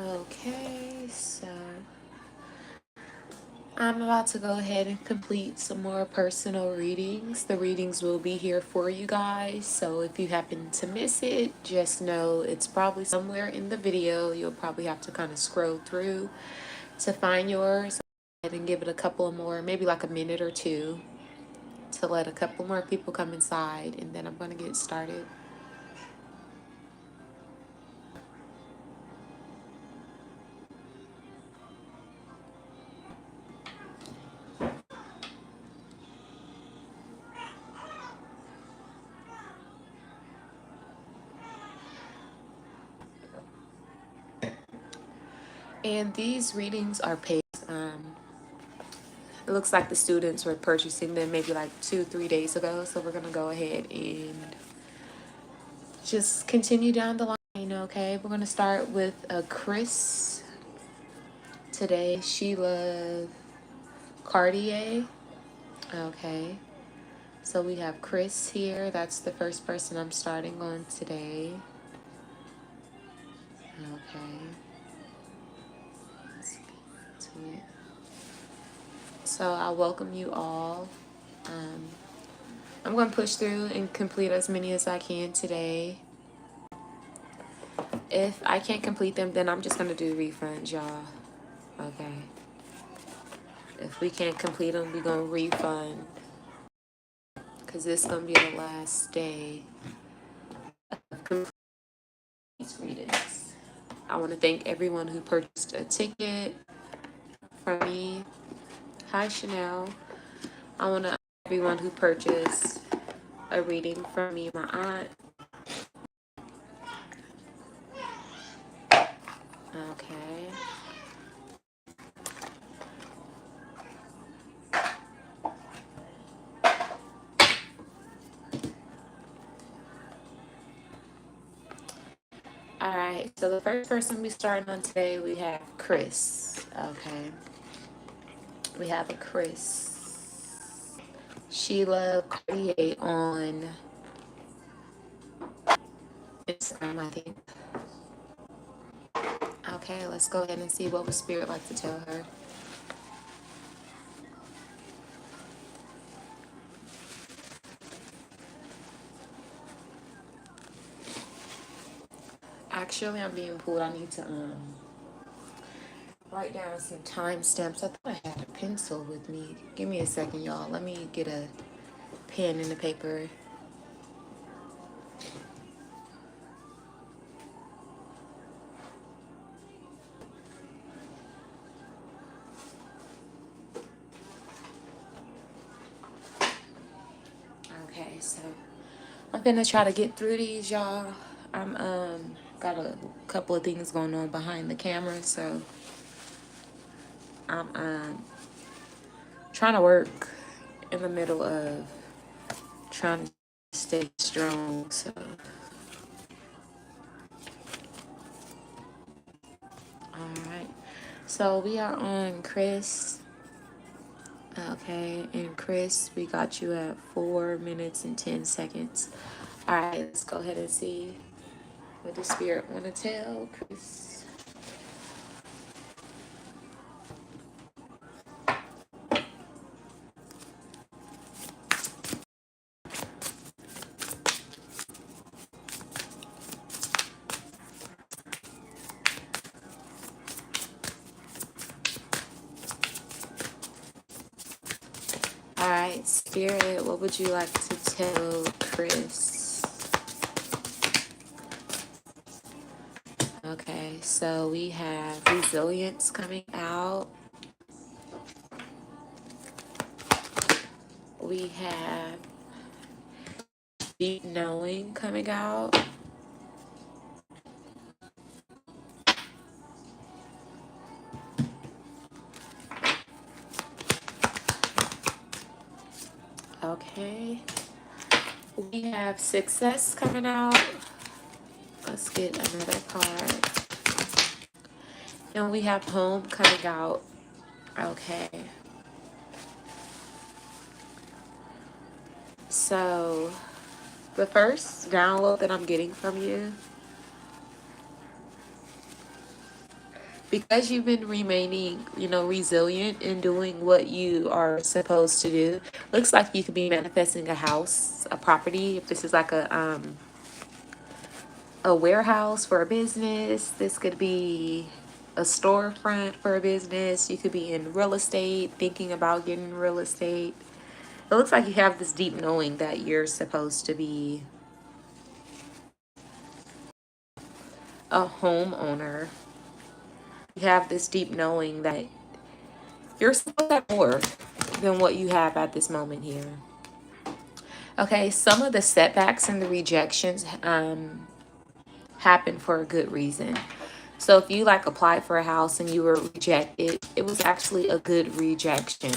Okay, so I'm about to go ahead and complete some more personal readings. The readings will be here for you guys, so if you happen to miss it, just know it's probably somewhere in the video. You'll probably have to kind of scroll through to find yours. Go ahead and give it a couple more, maybe like a minute or two, to let a couple more people come inside, and then I'm going to get started. And these readings are paid. It looks like the students were purchasing them maybe like 2-3 days ago. So we're going to go ahead and just continue down the line, okay? We're going to start with Chris today. Sheila Cartier. Okay. So we have Chris here. That's the first person I'm starting on today. Okay. Let's get to it. So I welcome you all. I'm going to push through and complete as many as I can today. If I can't complete them, then I'm just going to do refunds, y'all. Okay. If we can't complete them, we're going to refund. Because this is going to be the last day of completing these readings. I want to thank everyone who purchased a ticket from me. Hi, Chanel. I want to thank everyone who purchased a reading from me, my aunt. Okay. Alright, so the first person we starting on today, we have Chris. Okay. We have a Chris. Sheila Cartier on Instagram, I think. Okay, let's go ahead and see what would Spirit like to tell her. Actually, I'm being pulled. I need to write down some timestamps. I thought I had a pencil with me. Give me a second, y'all. Let me get a pen and a paper. Okay, so I'm gonna try to get through these, y'all. I'm got a couple of things going on behind the camera, so I'm trying to work in the middle of trying to stay strong. So all right, so we are on Chris. Okay, and Chris, we got you at 4 minutes and 10 seconds. All right, let's go ahead and see what the Spirit want to tell Chris. All right, Spirit, what would you like to tell Chris? Okay, so we have resilience coming out. We have deep knowing coming out. Okay. We have success coming out. Let's get another card. And we have home coming out. Okay. So the first download that I'm getting from you Because you've been remaining, resilient in doing what you are supposed to do. Looks like you could be manifesting a house, a property. If this is like a warehouse for a business, this could be a storefront for a business. You could be in real estate, thinking about getting real estate. It looks like you have this deep knowing that you're supposed to be a homeowner. You have this deep knowing that you're supposed to have more than what you have at this moment here. Okay, some of the setbacks and the rejections happen for a good reason. So if you like applied for a house and you were rejected, it was actually a good rejection.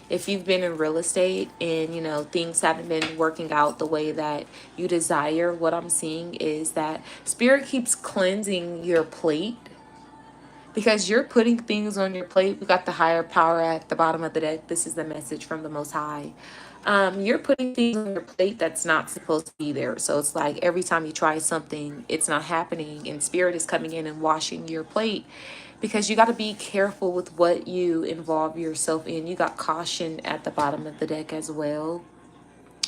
If you've been in real estate and things haven't been working out the way that you desire, what I'm seeing is that spirit keeps cleansing your plate because you're putting things on your plate. We got the higher power at the bottom of the deck. This is the message from the Most High. You're putting things on your plate that's not supposed to be there. So it's like every time you try something, it's not happening, and spirit is coming in and washing your plate because you got to be careful with what you involve yourself in. You got caution at the bottom of the deck as well.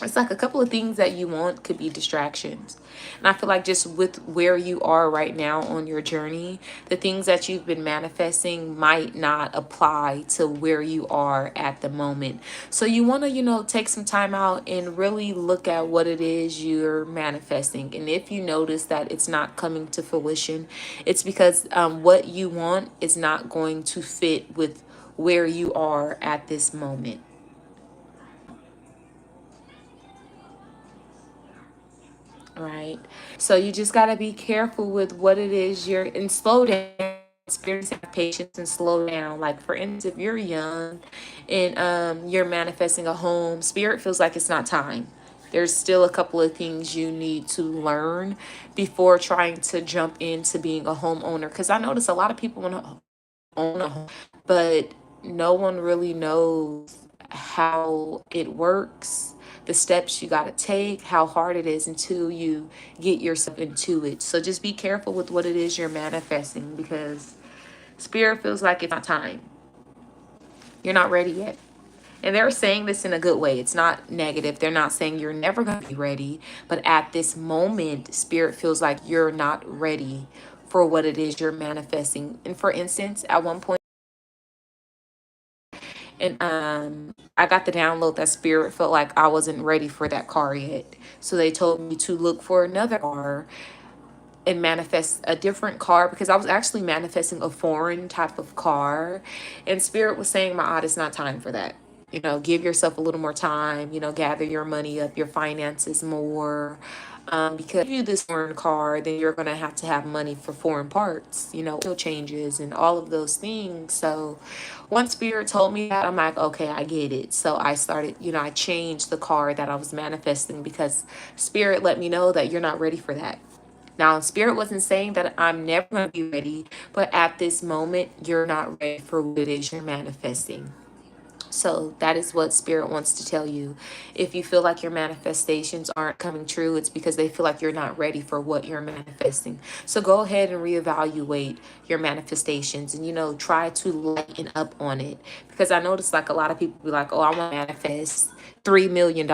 It's like a couple of things that you want could be distractions. And I feel like just with where you are right now on your journey, the things that you've been manifesting might not apply to where you are at the moment. So you want to, take some time out and really look at what it is you're manifesting. And if you notice that it's not coming to fruition, it's because what you want is not going to fit with where you are at this moment. Right. So you just got to be careful with what it is and slow down. Experience, have patience and slow down. Like for instance, if you're young and you're manifesting a home, spirit feels like it's not time. There's still a couple of things you need to learn before trying to jump into being a homeowner. Because I notice a lot of people want to own a home, but no one really knows how it works, the steps you got to take, how hard it is until you get yourself into it. So just be careful with what it is you're manifesting because spirit feels like it's not time. You're not ready yet. And they're saying this in a good way. It's not negative. They're not saying you're never going to be ready. But at this moment, spirit feels like you're not ready for what it is you're manifesting. And for instance, at one point, and I got the download that spirit felt like I wasn't ready for that car yet. So they told me to look for another car and manifest a different car because I was actually manifesting a foreign type of car. And spirit was saying, my odd, it's not time for that. Give yourself a little more time, gather your money up, your finances more. Because if you do this foreign car, then you're going to have money for foreign parts, oil changes and all of those things. So once spirit told me that, I'm like, okay, I get it. So I started, I changed the car that I was manifesting because spirit let me know that you're not ready for that. Now, spirit wasn't saying that I'm never going to be ready, but at this moment, you're not ready for what it is you're manifesting. So that is what spirit wants to tell you. If you feel like your manifestations aren't coming true, it's because they feel like you're not ready for what you're manifesting. So go ahead and reevaluate your manifestations and, try to lighten up on it. Because I notice like a lot of people be like, oh, I want to manifest $3 million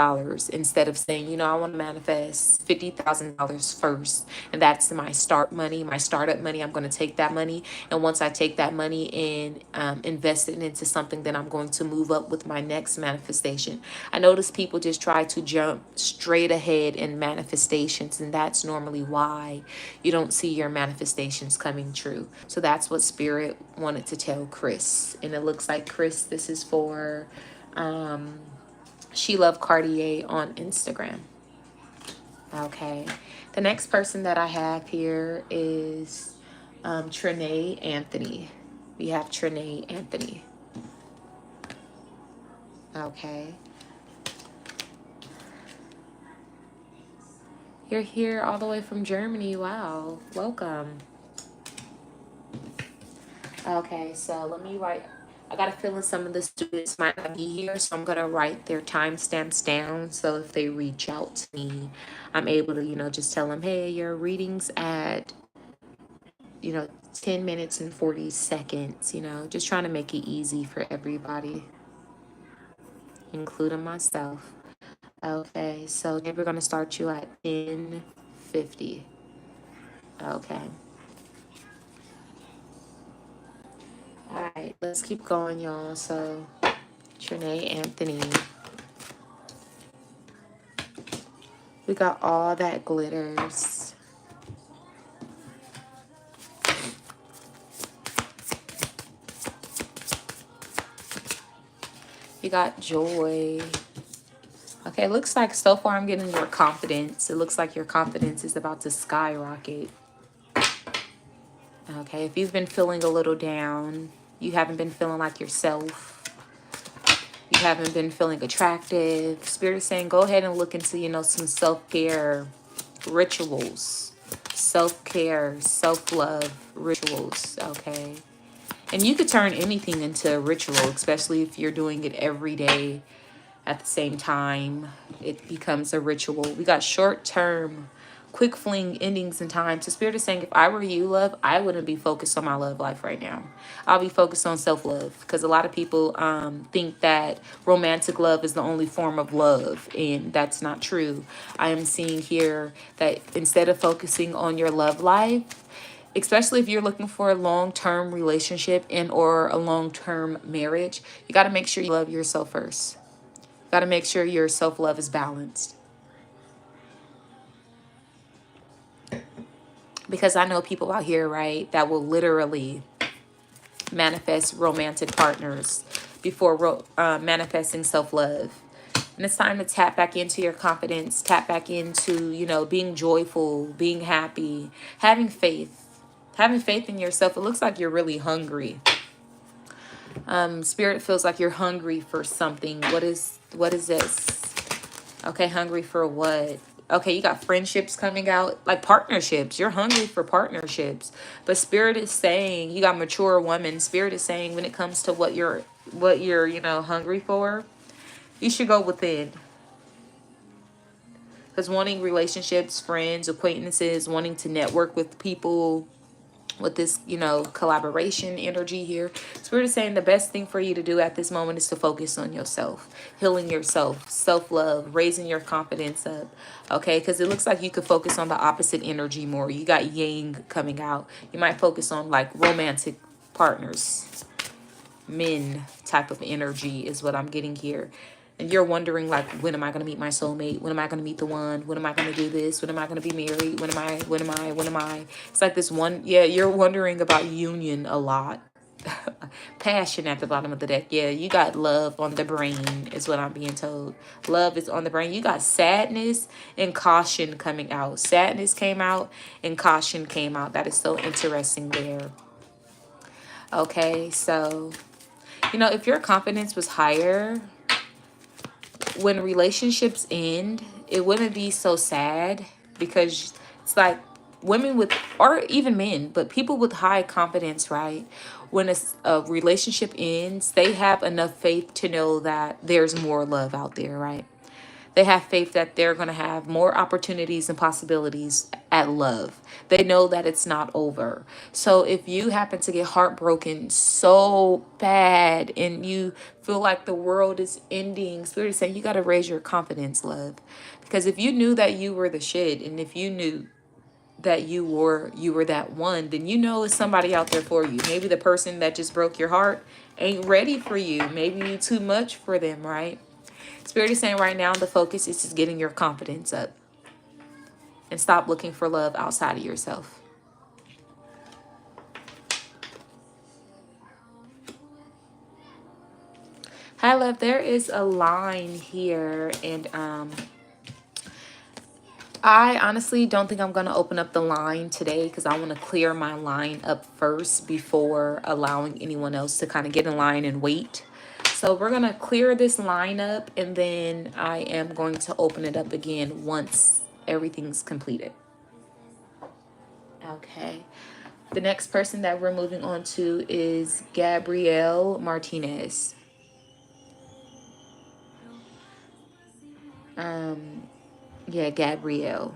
instead of saying, I want to manifest $50,000 first. And that's my start money, my startup money. I'm going to take that money. And once I take that money and invest it into something, then I'm going to move up with my next manifestation. I notice people just try to jump straight ahead in manifestations. And that's normally why you don't see your manifestations coming true. So that's what spirit wanted to tell Chris. And it looks like Chris, this is for She Love Cartier on Instagram. Okay. The next person that I have here is Trinae Anthony. We have Trinae Anthony. Okay. You're here all the way from Germany. Wow. Welcome. Okay, so let me write. I got a feeling some of the students might not be here, so I'm going to write their timestamps down. So if they reach out to me, I'm able to, just tell them, hey, your reading's at, 10 minutes and 40 seconds, you know, just trying to make it easy for everybody, including myself. Okay, so then we're going to start you at 10:50. Okay. All right, let's keep going, y'all. So, Trinae Anthony, we got all that glitters. You got joy. Okay, it looks like so far I'm getting your confidence. It looks like your confidence is about to skyrocket. Okay, if you've been feeling a little down, you haven't been feeling like yourself, you haven't been feeling attractive, Spirit is saying go ahead and look into, you know, some self-care rituals, self-care, self-love rituals, okay? And you could turn anything into a ritual, especially if you're doing it every day at the same time. It becomes a ritual. We got short-term, quick fling endings in time. So Spirit is saying, if I were you, love, I wouldn't be focused on my love life right now. I'll be focused on self-love, because a lot of people think that romantic love is the only form of love, and that's not true. I am seeing here that instead of focusing on your love life, especially if you're looking for a long-term relationship and or a long-term marriage, you got to make sure you love yourself first. You got to make sure your self-love is balanced. Because I know people out here, right, that will literally manifest romantic partners before manifesting self-love. And it's time to tap back into your confidence, tap back into, you know, being joyful, being happy, having faith. Having faith in yourself. It looks like you're really hungry. Spirit feels like you're hungry for something. What is this? Okay, hungry for what? Okay, you got friendships coming out, like partnerships. You're hungry for partnerships. But Spirit is saying, you got mature woman. Spirit is saying when it comes to what you're, you know, hungry for, you should go within. Because wanting relationships, friends, acquaintances, wanting to network with people, with this, you know, collaboration energy here, Spirit is saying the best thing for you to do at this moment is to focus on yourself, healing yourself, self-love, raising your confidence up. Okay, because it looks like you could focus on the opposite energy more. You got yang coming out. You might focus on like romantic partners, men type of energy is what I'm getting here. And you're wondering, like, when am I going to meet my soulmate? When am I going to meet the one? When am I going to do this? When am I going to be married? When am I? It's like this one. Yeah, you're wondering about union a lot. Passion at the bottom of the deck. Yeah, you got love on the brain is what I'm being told. Love is on the brain. You got sadness and caution coming out. Sadness came out and caution came out. That is so interesting there. Okay, so, you know, if your confidence was higher, when relationships end, it wouldn't be so sad, because it's like women with, or even men, but people with high confidence, right? When a relationship ends, they have enough faith to know that there's more love out there, right? They have faith that they're going to have more opportunities and possibilities at love. They know that it's not over. So if you happen to get heartbroken so bad and you feel like the world is ending, Spirit is saying you got to raise your confidence, love. Because if you knew that you were the shit, and if you knew that you were that one, then you know it's somebody out there for you. Maybe the person that just broke your heart ain't ready for you. Maybe you too much for them, right? Spirit is saying right now the focus is just getting your confidence up. And stop looking for love outside of yourself. Hi, love. There is a line here. And I honestly don't think I'm going to open up the line today, because I want to clear my line up first before allowing anyone else to kind of get in line and wait. So we're going to clear this line up, and then I am going to open it up again once everything's completed. Okay. The next person that we're moving on to is Gabrielle Martinez. Yeah, Gabrielle.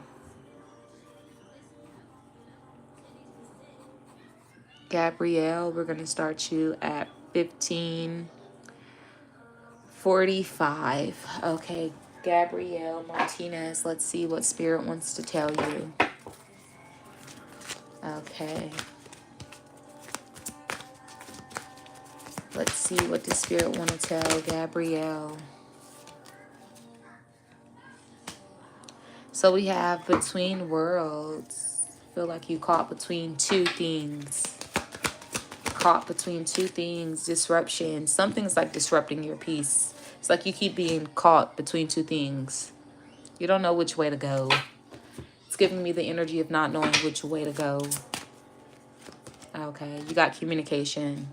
Gabrielle, we're going to start you at 15:45. Okay, Gabrielle Martinez, let's see what Spirit wants to tell you. Okay. Let's see what the Spirit want to tell Gabrielle. So we have between worlds. Feel like you caught between two things. Caught between two things. Disruption. Something's like disrupting your peace. It's like you keep being caught between two things. You don't know which way to go. It's giving me the energy of not knowing which way to go. Okay, you got communication.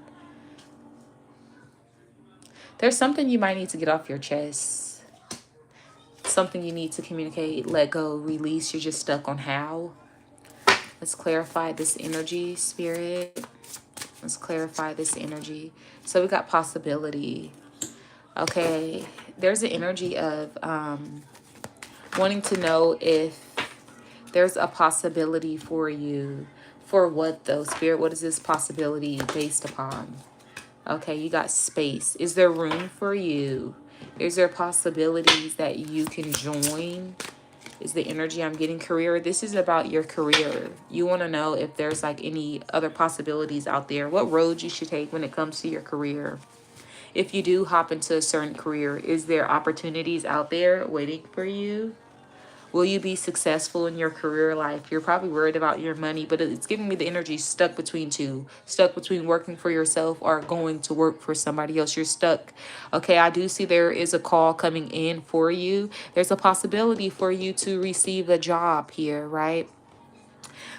There's something you might need to get off your chest. Something you need to communicate, let go, release. You're just stuck on how. Let's clarify this energy, Spirit. Let's clarify this energy. So we got possibility. Okay, there's an energy of wanting to know if there's a possibility for you. For what though, Spirit? What is this possibility based upon? Okay, you got space. Is there room for you? Is there possibilities that you can join? Is the energy I'm getting. Career? This is about your career. You want to know if there's like any other possibilities out there. What road you should take when it comes to your career. If you do hop into a certain career, is there opportunities out there waiting for you? Will you be successful in your career life? You're probably worried about your money, but it's giving me the energy stuck between two. Stuck between working for yourself or going to work for somebody else. You're stuck. Okay, I do see there is a call coming in for you. There's a possibility for you to receive a job here, right?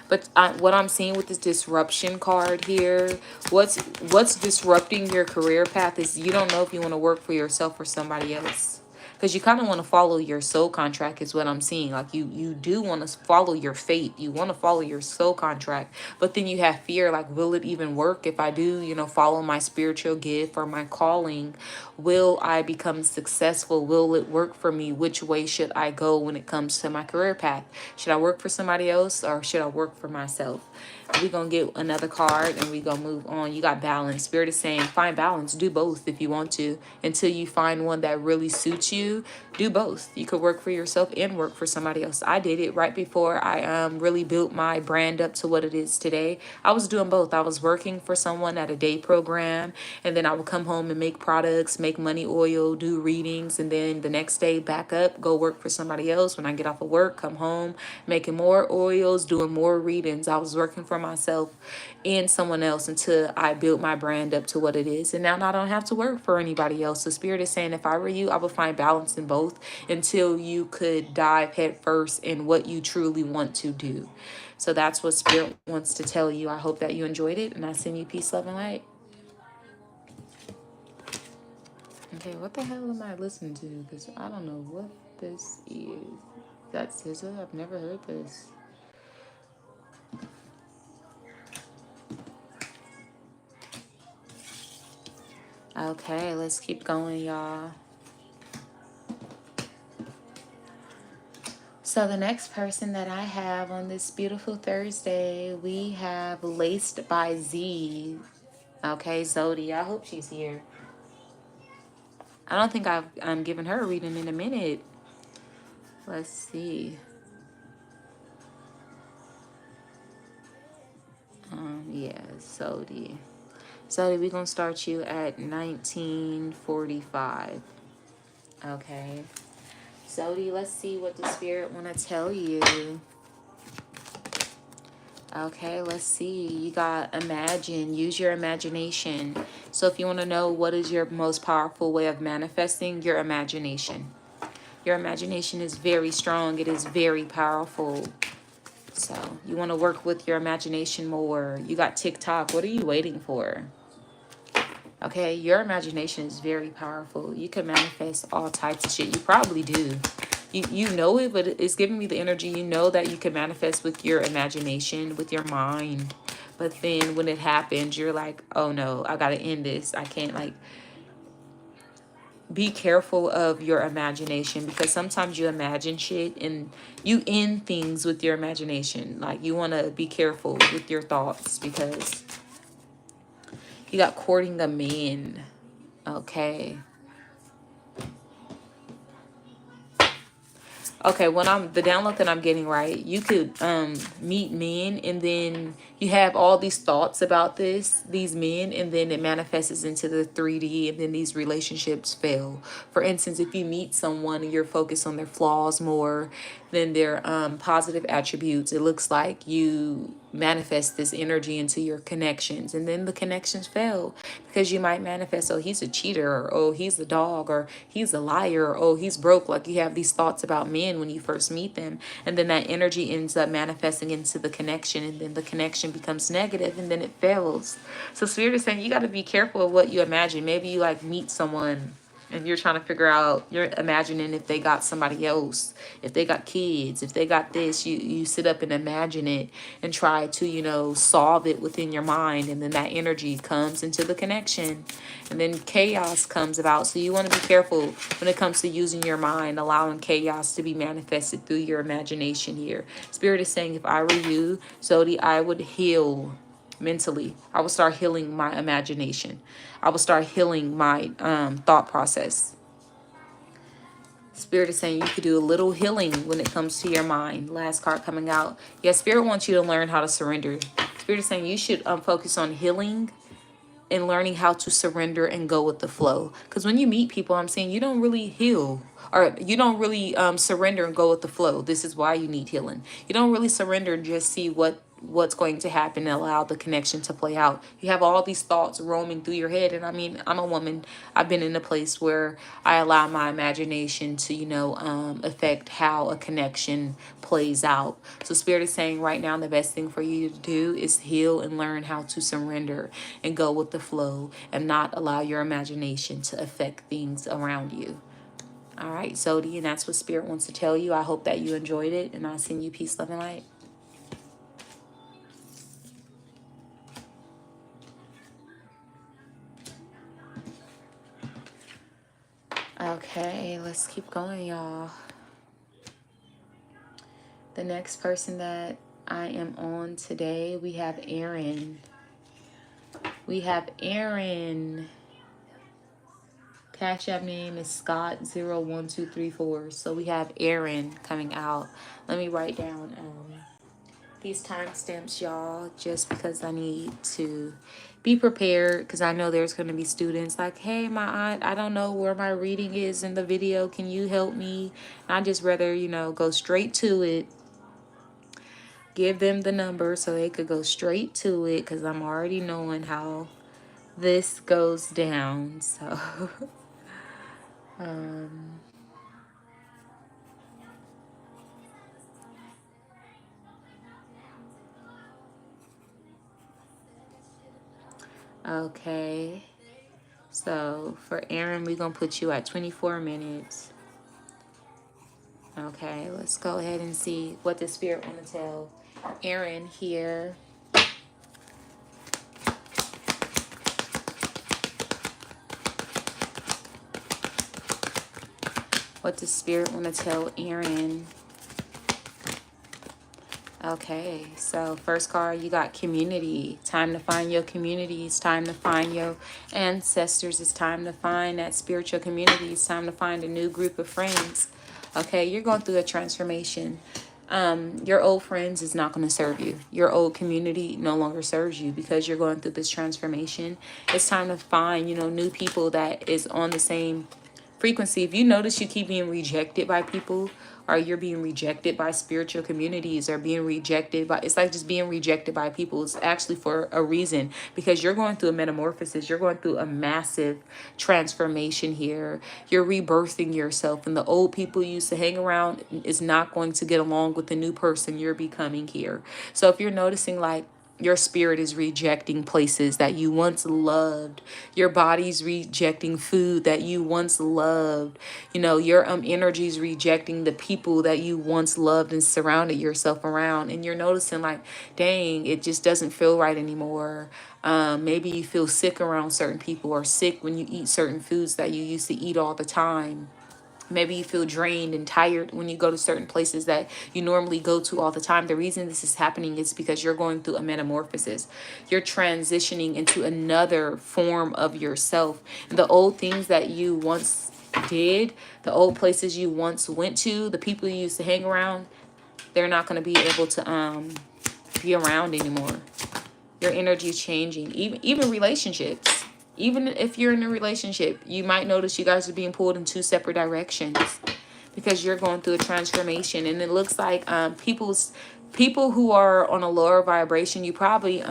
But what I'm seeing with this disruption card here, what's disrupting your career path is you don't know if you want to work for yourself or somebody else. Because you kind of want to follow your soul contract is what I'm seeing. Like you do want to follow your fate. You want to follow your soul contract. But then you have fear, like, will it even work if I do, follow my spiritual gift or my calling? Will I become successful? Will it work for me? Which way should I go when it comes to my career path? Should I work for somebody else or should I work for myself? We're going to get another card and we're going to move on. You got balance. Spirit is saying find balance. Do both if you want to. Until you find one that really suits you, do both. You could work for yourself and work for somebody else. I did it right before I really built my brand up to what it is today. I was doing both. I was working for someone at a day program, and then I would come home and make products, make money oil, do readings, and then the next day back up, go work for somebody else. When I get off of work, come home, making more oils, doing more readings. I was working for myself and someone else until I built my brand up to what it is. And now I don't have to work for anybody else. The Spirit is saying if I were you, I would find balance in both until you could dive head first in what you truly want to do. So that's what Spirit wants to tell you. I hope that you enjoyed it, and I send you peace, love, and light. Okay, what the hell am I listening to? Because I don't know what this is. That's SZA? I've never heard this. Okay, let's keep going, y'all. So the next person that I have on this beautiful Thursday, we have Laced by Z. Okay, Zody. I hope she's here. I don't think I'm giving her a reading in a minute. Let's see. Yeah, Zody. Zody, we're going to start you at 1945. Okay. Zody, let's see what the Spirit want to tell you. Okay, let's see. You got imagine. Use your imagination. So if you want to know what is your most powerful way of manifesting, your imagination. Your imagination is very strong. It is very powerful. So you want to work with your imagination more. You got TikTok. What are you waiting for? Okay, your imagination is very powerful. You can manifest all types of shit. You probably do. You know it, but it's giving me the energy. You know that you can manifest with your imagination, with your mind. But then when it happens, you're like, oh no, I got to end this. I can't, like, be careful of your imagination, because sometimes you imagine shit and you end things with your imagination. Like, you want to be careful with your thoughts, because You got courting a man. Okay. Okay, when I'm the download that I'm getting, right, you could meet men, and then you have all these thoughts about these men, and then it manifests into the 3D, and then these relationships fail. For instance, if you meet someone and you're focused on their flaws more than their positive attributes, it looks like you manifest this energy into your connections, and then the connections fail because you might manifest, oh, he's a cheater, or oh, he's a dog, or he's a liar, or oh, he's broke. Like, you have these thoughts about men when you first meet them, and then that energy ends up manifesting into the connection, and then the connection becomes negative, and then it fails. So spirit is saying you got to be careful of what you imagine. Maybe you like meet someone and you're trying to figure out, you're imagining if they got somebody else, if they got kids, if they got this, you sit up and imagine it and try to, solve it within your mind. And then that energy comes into the connection, and then chaos comes about. So you want to be careful when it comes to using your mind, allowing chaos to be manifested through your imagination here. Spirit is saying, if I were you, Zody, I would heal mentally. I will start healing my imagination. I will start healing my thought process. Spirit is saying you could do a little healing when it comes to your mind. Last card coming out. Yeah, Spirit wants you to learn how to surrender. Spirit is saying you should focus on healing and learning how to surrender and go with the flow. Because when you meet people, I'm saying you don't really heal, or you don't really surrender and go with the flow. This is why you need healing. You don't really surrender and just see what's going to happen and allow the connection to play out. You have all these thoughts roaming through your head. And I mean, I'm a woman. I've been in a place where I allow my imagination to, affect how a connection plays out. So Spirit is saying right now, the best thing for you to do is heal and learn how to surrender and go with the flow, and not allow your imagination to affect things around you. All right, Zody, and that's what Spirit wants to tell you. I hope that you enjoyed it, and I'll send you peace, love, and light. Okay, let's keep going, y'all. The next person that I am on today, we have Aaron. We have Aaron. Cash app name is Scott01234. So we have Aaron coming out. Let me write down these timestamps, y'all, just because I need to be prepared, because I know there's going to be students like, hey, my aunt, I don't know where my reading is in the video. Can you help me? And I just rather, go straight to it. Give them the number so they could go straight to it, because I'm already knowing how this goes down. So, okay. So for Aaron, we're going to put you at 24 minutes. Okay, let's go ahead and see what the Spirit want to tell Aaron here. What the Spirit want to tell Aaron. Okay, so first card, you got community. Time to find your community. It's time to find your ancestors. It's time to find that spiritual community. It's time to find a new group of friends. Okay, you're going through a transformation. Your old friends is not going to serve you. Your old community no longer serves you because you're going through this transformation. It's time to find, new people that is on the same frequency. If you notice you keep being rejected by people, or you're being rejected by spiritual communities, or being rejected by, it's like just being rejected by people, it's actually for a reason, because you're going through a metamorphosis. You're going through a massive transformation here. You're rebirthing yourself, and the old people you used to hang around is not going to get along with the new person you're becoming here. So if you're noticing like your spirit is rejecting places that you once loved. Your body's rejecting food that you once loved. Your energy's rejecting the people that you once loved and surrounded yourself around. And you're noticing like, dang, it just doesn't feel right anymore. Maybe you feel sick around certain people, or sick when you eat certain foods that you used to eat all the time. Maybe you feel drained and tired when you go to certain places that you normally go to all the time. The reason this is happening is because you're going through a metamorphosis. You're transitioning into another form of yourself. The old things that you once did, the old places you once went to, the people you used to hang around, they're not going to be able to be around anymore. Your energy is changing. Even relationships. Even if you're in a relationship, you might notice you guys are being pulled in two separate directions because you're going through a transformation. And it looks like people who are on a lower vibration, you probably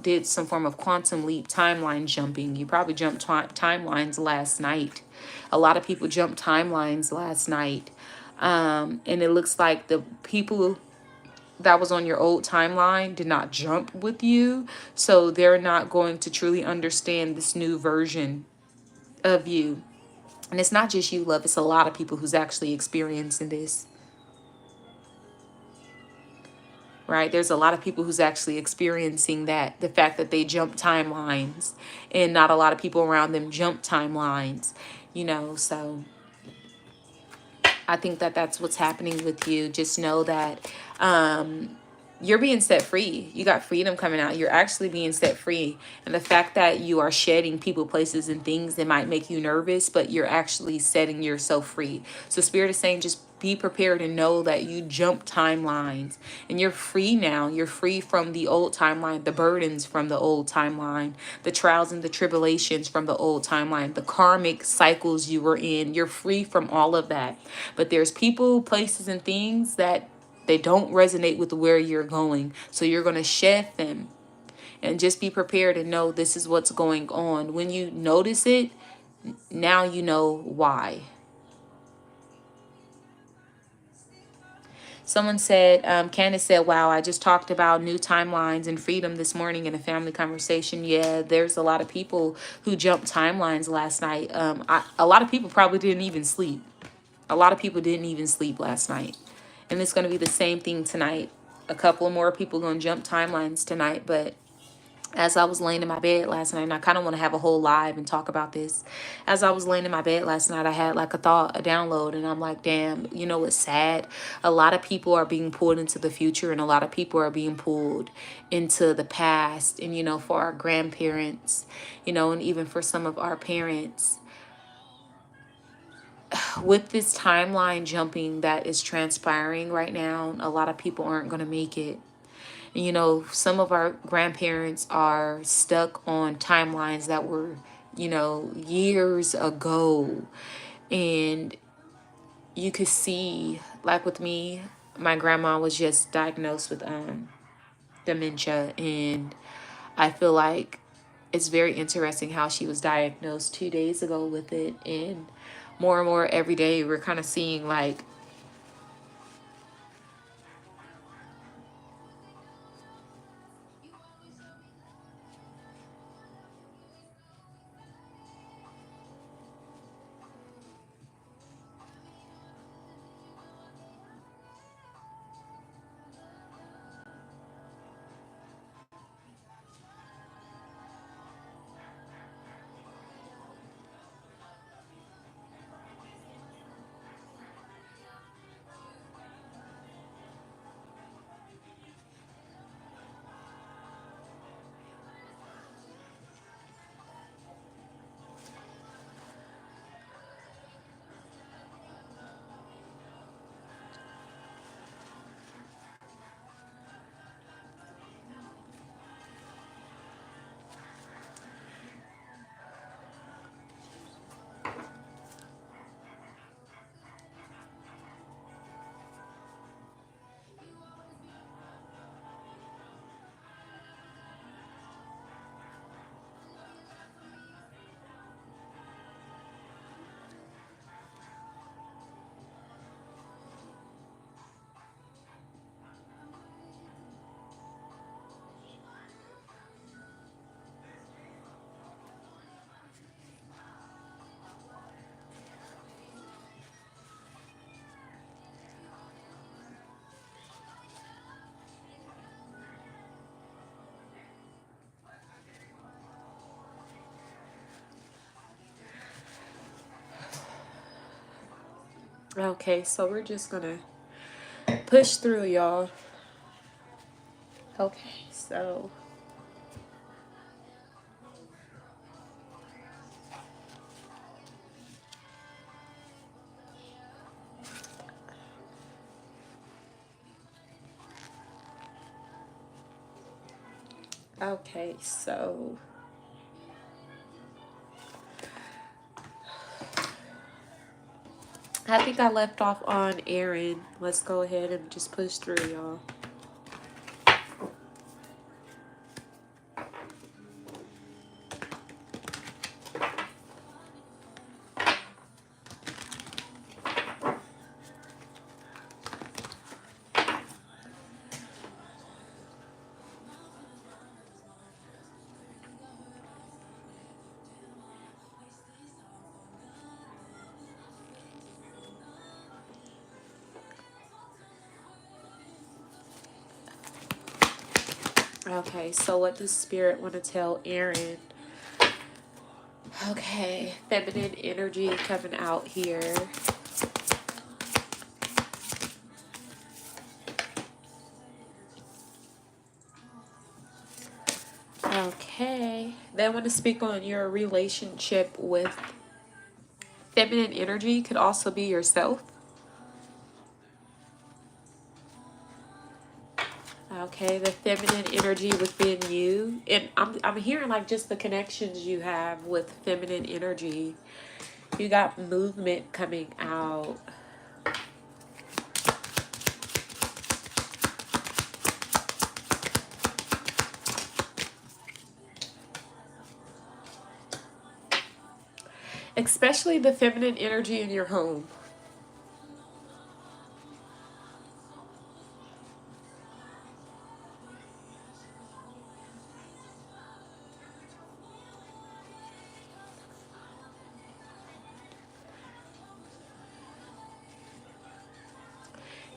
did some form of quantum leap timeline jumping. You probably jumped timelines last night. A lot of people jumped timelines last night. And it looks like the people that was on your old timeline did not jump with you. So they're not going to truly understand this new version of you. And it's not just you, love. It's a lot of people who's actually experiencing this. Right? There's a lot of people who's actually experiencing that. The fact that they jump timelines and not a lot of people around them jump timelines. You know, so I think that that's what's happening with you. Just know that you're being set free. You got freedom coming out. You're actually being set free. And the fact that you are shedding people, places, and things that might make you nervous, but you're actually setting yourself free. So Spirit is saying just be prepared and know that you jump timelines. And you're free now. You're free from the old timeline, the burdens from the old timeline, the trials and the tribulations from the old timeline, the karmic cycles you were in. You're free from all of that. But there's people, places, and things that they don't resonate with where you're going. So you're going to shed them and just be prepared and know this is what's going on. When you notice it, now you know why. Someone said, Candace said, wow, I just talked about new timelines and freedom this morning in a family conversation. Yeah, there's a lot of people who jumped timelines last night. A lot of people probably didn't even sleep. A lot of people didn't even sleep last night. And it's going to be the same thing tonight. A couple of more people going to jump timelines tonight. But as I was laying in my bed last night, and I kind of want to have a whole live and talk about this. As I was laying in my bed last night, I had like a thought, a download, and I'm like, damn, you know what's sad? A lot of people are being pulled into the future, and a lot of people are being pulled into the past. And, you know, for our grandparents, you know, and even for some of our parents, with this timeline jumping that is transpiring right now, a lot of people aren't going to make it. And, you know, some of our grandparents are stuck on timelines that were, you know, years ago. And you could see, like with me, my grandma was just diagnosed with dementia. And I feel like it's very interesting how she was diagnosed 2 days ago with it. And more every day, we're kind of seeing like Okay, so we're just gonna push through, y'all. Okay, so okay, so I think I left off on Aaron. Let's go ahead and just push through, y'all. Okay, so what does Spirit want to tell Aaron? Okay, feminine energy coming out here. Okay, they want to speak on your relationship with feminine energy. Could also be yourself. Okay, the feminine energy within you. And I'm hearing like just the connections you have with feminine energy. You got movement coming out. Especially the feminine energy in your home.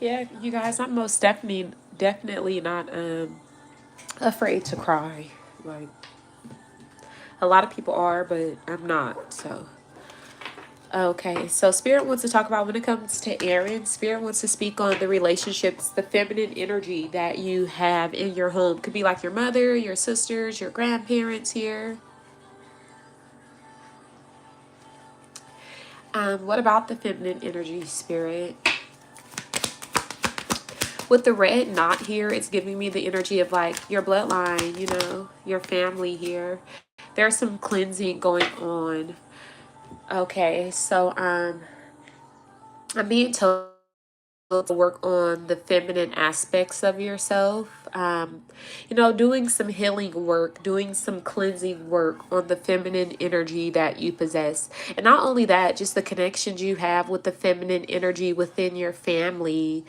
Yeah, you guys, I'm most definitely not afraid to cry. Like a lot of people are, but I'm not. So okay, so Spirit wants to talk about when it comes to Aaron. Spirit wants to speak on the relationships, the feminine energy that you have in your home. Could be like your mother, your sisters, your grandparents here. What about the feminine energy, Spirit? With the red knot here, it's giving me the energy of like your bloodline, you know, your family here. There's some cleansing going on. Okay, so I'm being told to work on the feminine aspects of yourself. You know, doing some healing work, doing some cleansing work on the feminine energy that you possess. And not only that, just the connections you have with the feminine energy within your family.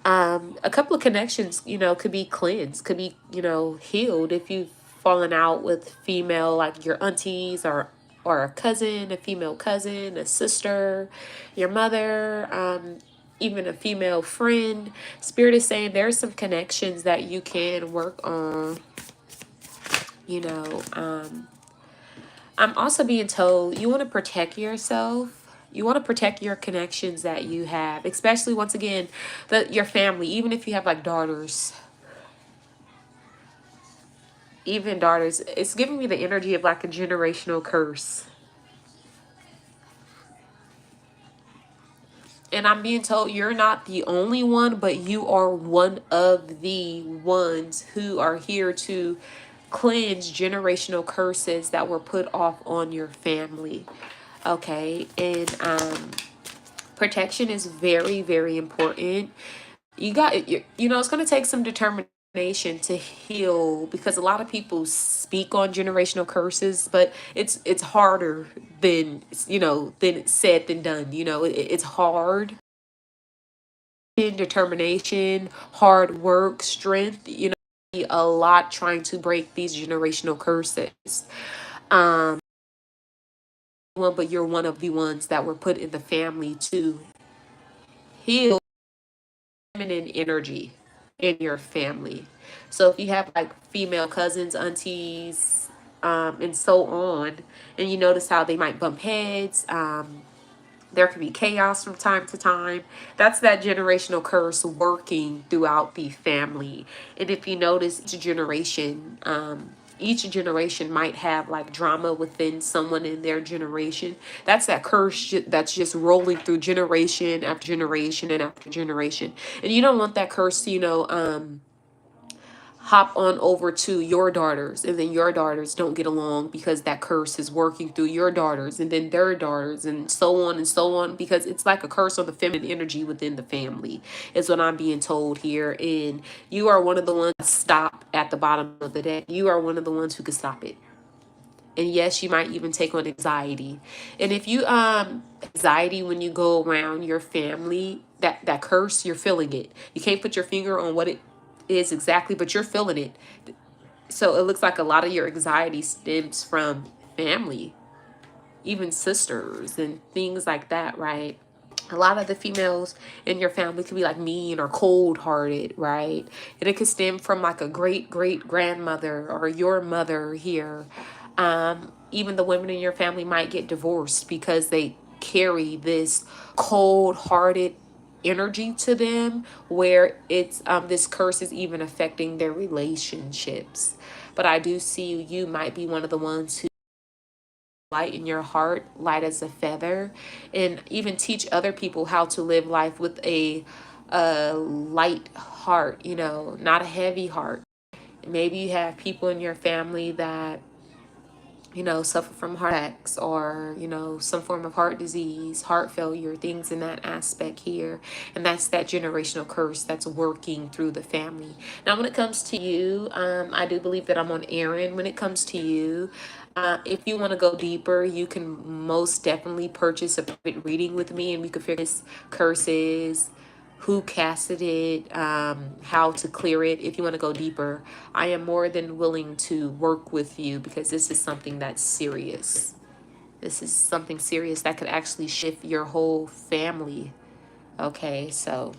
A couple of connections, you know, could be cleansed, could be, you know, healed if you've fallen out with female, like your aunties or a cousin, a female cousin, a sister, your mother, even a female friend. Spirit is saying there's some connections that you can work on, you know. I'm also being told you want to protect yourself. You want to protect your connections that you have, especially once again, your family, even if you have like daughters, even daughters. It's giving me the energy of like a generational curse. And I'm being told you're not the only one, but you are one of the ones who are here to cleanse generational curses that were put off on your family. Okay. And protection is very, very important. You got it. You know, it's going to take some determination to heal because a lot of people speak on generational curses, but it's harder than, you know, than it's said than done. You know, it's hard. Determination, hard work, strength, you know, a lot trying to break these generational curses. Um, but you're one of the ones that were put in the family to heal feminine energy in your family. So if you have like female cousins, aunties, and so on, and you notice how they might bump heads, There can be chaos from time to time. That's that generational curse working throughout the family. And if you notice, each generation might have like drama within someone in their generation. That's that curse that's just rolling through generation after generation and after generation. And you don't want that curse, hop on over to your daughters, and then your daughters don't get along because that curse is working through your daughters and then their daughters, and so on, because it's like a curse on the feminine energy within the family is what I'm being told here. And you are one of the ones that stop at the bottom of the deck. You are one of the ones who can stop it. And yes, you might even take on anxiety. And if you anxiety when you go around your family, that curse, you're feeling it. You can't put your finger on what it is exactly, but you're feeling it. So it looks like a lot of your anxiety stems from family, even sisters and things like that, right? A lot of the females in your family could be like mean or cold hearted, right? And it could stem from like a great grandmother or your mother here. Even the women in your family might get divorced because they carry this cold hearted energy to them, where it's this curse is even affecting their relationships. But I do see you might be one of the ones who light in your heart, light as a feather, and even teach other people how to live life with a light heart, not a heavy heart. Maybe you have people in your family that suffer from heart attacks, or some form of heart disease, heart failure, things in that aspect here. And that's that generational curse that's working through the family. Now when it comes to you, I do believe that I'm on Aaron. When it comes to you, if you want to go deeper, you can most definitely purchase a private reading with me, and we could figure this curses, who casted it, how to clear it. If you want to go deeper, I am more than willing to work with you, because this is something that's serious. This is something serious that could actually shift your whole family. Okay, so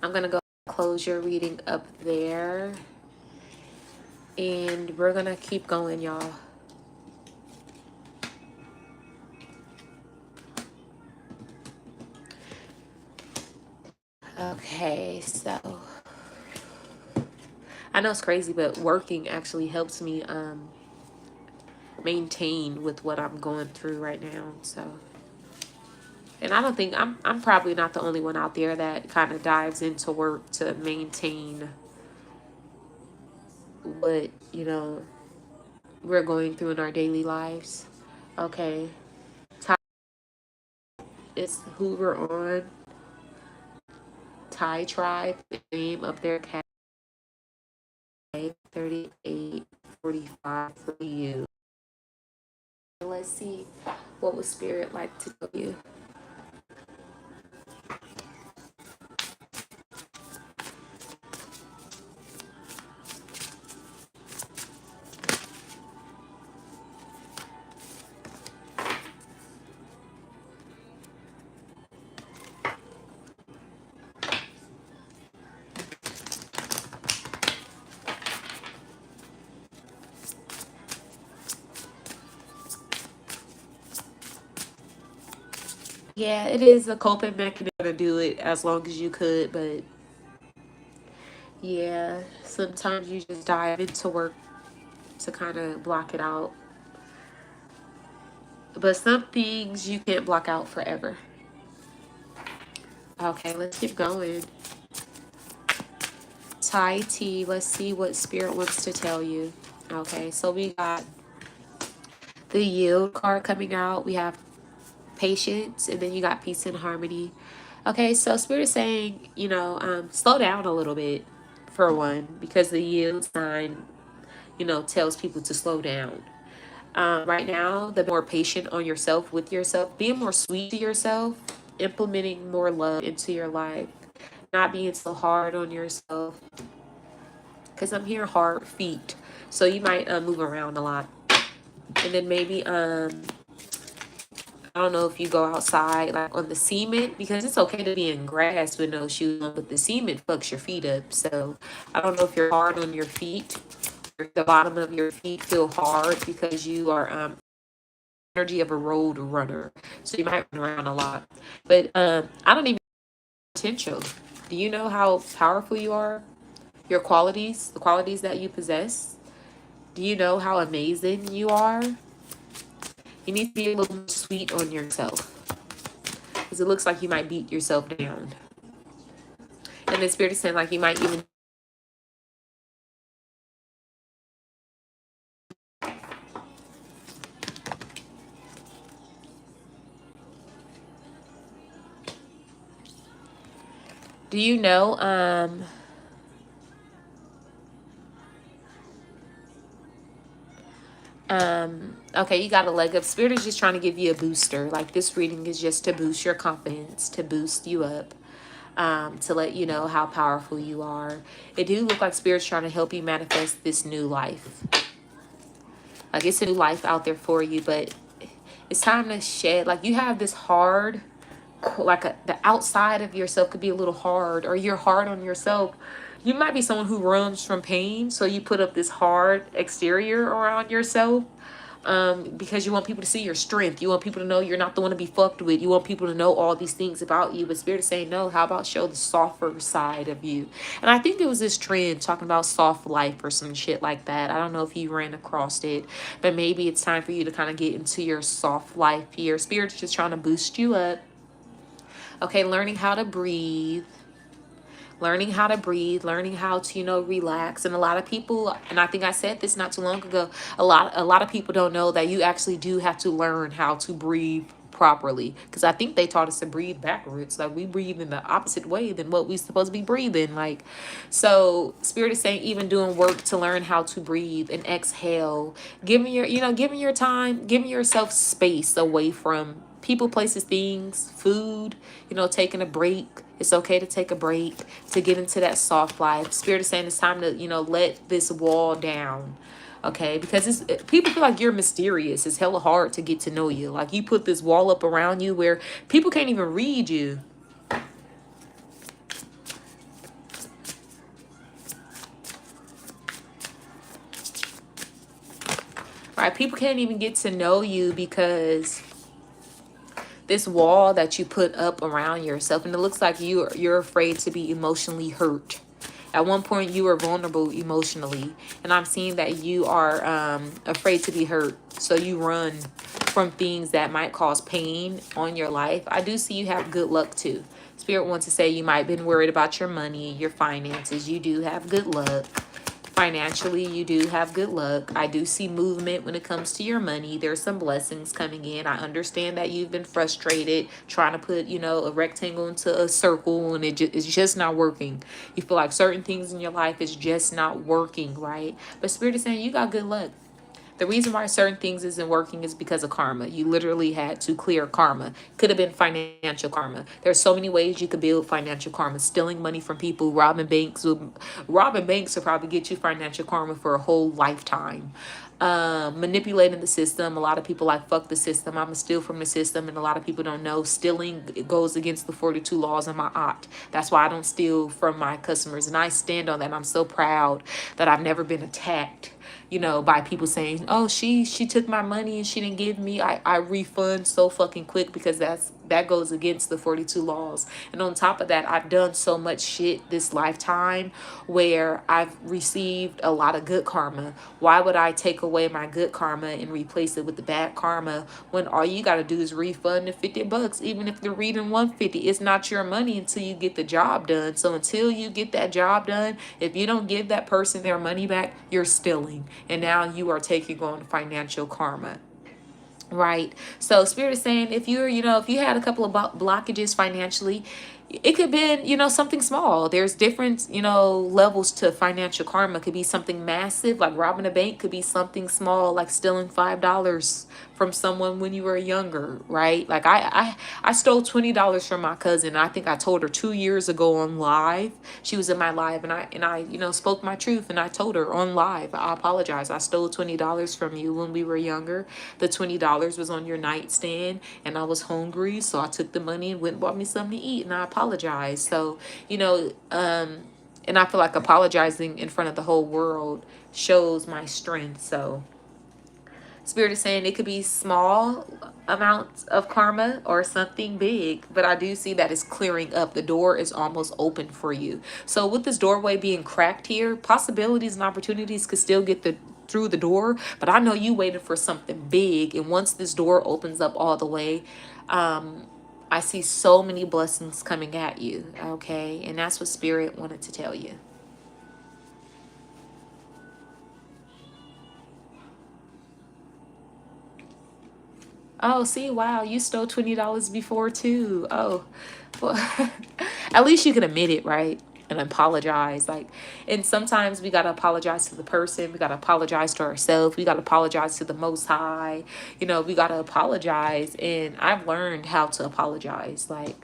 I'm going to go close your reading up there. And we're going to keep going, y'all. Okay, so I know it's crazy, but working actually helps me maintain with what I'm going through right now. So, and I don't think I'm probably not the only one out there that kind of dives into work to maintain what we're going through in our daily lives. Okay, it's who we're on. Thai tribe, the name of their cat. 3845 for you. Let's see what would spirit like to tell you. Yeah, it is a coping mechanism to do it as long as you could, but yeah, sometimes you just dive into work to kind of block it out. But some things you can't block out forever. Okay, let's keep going. Tai T, let's see what spirit wants to tell you. Okay, so we got the yield card coming out. We have patience, and then you got peace and harmony. Okay, so spirit is saying, slow down a little bit, for one, because the yield sign, tells people to slow down. Right now, the more patient on yourself, with yourself, being more sweet to yourself, implementing more love into your life, not being so hard on yourself, because I'm hearing hard feet, so you might move around a lot. And then maybe I don't know if you go outside like on the cement, because it's okay to be in grass with no shoes on, but the cement fucks your feet up. So I don't know if you're hard on your feet, or the bottom of your feet feel hard because you are energy of a road runner. So you might run around a lot. But I don't even know potential. Do you know how powerful you are? Your qualities, the qualities that you possess? Do you know how amazing you are? You need to be a little sweet on yourself. Because it looks like you might beat yourself down. And the spirit is saying like you might even. Do you know okay, you got a leg up. Spirit is just trying to give you a booster. Like this reading is just to boost your confidence, to boost you up, to let you know how powerful you are. It do look like Spirit's trying to help you manifest this new life. Like it's a new life out there for you, but it's time to shed. Like you have this hard, like the outside of yourself could be a little hard, or you're hard on yourself. You might be someone who runs from pain, so you put up this hard exterior around yourself, because you want people to see your strength. You want people to know you're not the one to be fucked with. You want people to know all these things about you. But Spirit is saying, no, how about show the softer side of you? And I think there was this trend talking about soft life or some shit like that. I don't know if you ran across it, but maybe it's time for you to kind of get into your soft life here. Spirit's just trying to boost you up. Okay, learning how to breathe. Learning how to breathe, learning how to, relax. And a lot of people, and I think I said this not too long ago, a lot of people don't know that you actually do have to learn how to breathe properly, because I think they taught us to breathe backwards. Like we breathe in the opposite way than what we supposed to be breathing. Like, so Spirit is saying even doing work to learn how to breathe and exhale, giving your time, giving yourself space away from people, places, things, food, taking a break. It's okay to take a break, to get into that soft life. Spirit is saying it's time to, let this wall down. Okay, because people feel like you're mysterious. It's hella hard to get to know you. Like you put this wall up around you where people can't even read you. Right? People can't even get to know you because this wall that you put up around yourself, and it looks like you're afraid to be emotionally hurt. At one point you were vulnerable emotionally, and I'm seeing that you are afraid to be hurt, so you run from things that might cause pain on your life. I do see you have good luck too. Spirit wants to say you might have been worried about your money, your finances. You do have good luck. Financially, you do have good luck. I do see movement when it comes to your money. There's some blessings coming in. I understand that you've been frustrated trying to put, a rectangle into a circle, and it's just not working. You feel like certain things in your life is just not working, right? But Spirit is saying you got good luck. The reason why certain things isn't working is because of karma. You literally had to clear karma. Could have been financial karma. There's so many ways you could build financial karma. Stealing money from people, robbing banks will probably get you financial karma for a whole lifetime. Manipulating the system. A lot of people like, fuck the system, I'm gonna steal from the system. And a lot of people don't know stealing goes against the 42 laws of my aunt. That's why I don't steal from my customers, and I stand on that. And I'm so proud that I've never been attacked, by people saying, oh, she took my money and she didn't give me. I refund so fucking quick, because that goes against the 42 laws. And on top of that, I've done so much shit this lifetime where I've received a lot of good karma. Why would I take away my good karma and replace it with the bad karma when all you got to do is refund the $50? Even if they're reading 150, it's not your money until you get the job done. So until you get that job done, if you don't give that person their money back, you're stealing. And now you are taking on financial karma. Right. So Spirit is saying if if you had a couple of blockages financially, it could have been, something small. There's different, levels to financial karma. It could be something massive, like robbing a bank. Could be something small, like stealing $5 from someone when you were younger, right? Like I stole $20 from my cousin. I think I told her 2 years ago on live. She was in my live, and I spoke my truth, and I told her on live, I apologize. I stole $20 from you when we were younger. The $20 was on your nightstand, and I was hungry, so I took the money and went and bought me something to eat, and I apologize. So, and I feel like apologizing in front of the whole world shows my strength. So Spirit is saying it could be small amounts of karma or something big, but I do see that it's clearing up. The door is almost open for you. So with this doorway being cracked here, possibilities and opportunities could still get through the door, but I know you waited for something big, and once this door opens up all the way, I see so many blessings coming at you, okay? And that's what Spirit wanted to tell you. Oh, see, wow, you stole $20 before too. Oh, well, at least you can admit it, right? And apologize. Like, and sometimes we gotta apologize to the person. We gotta apologize to ourselves. We gotta apologize to the Most High. You know, we gotta apologize. And I've learned how to apologize. Like,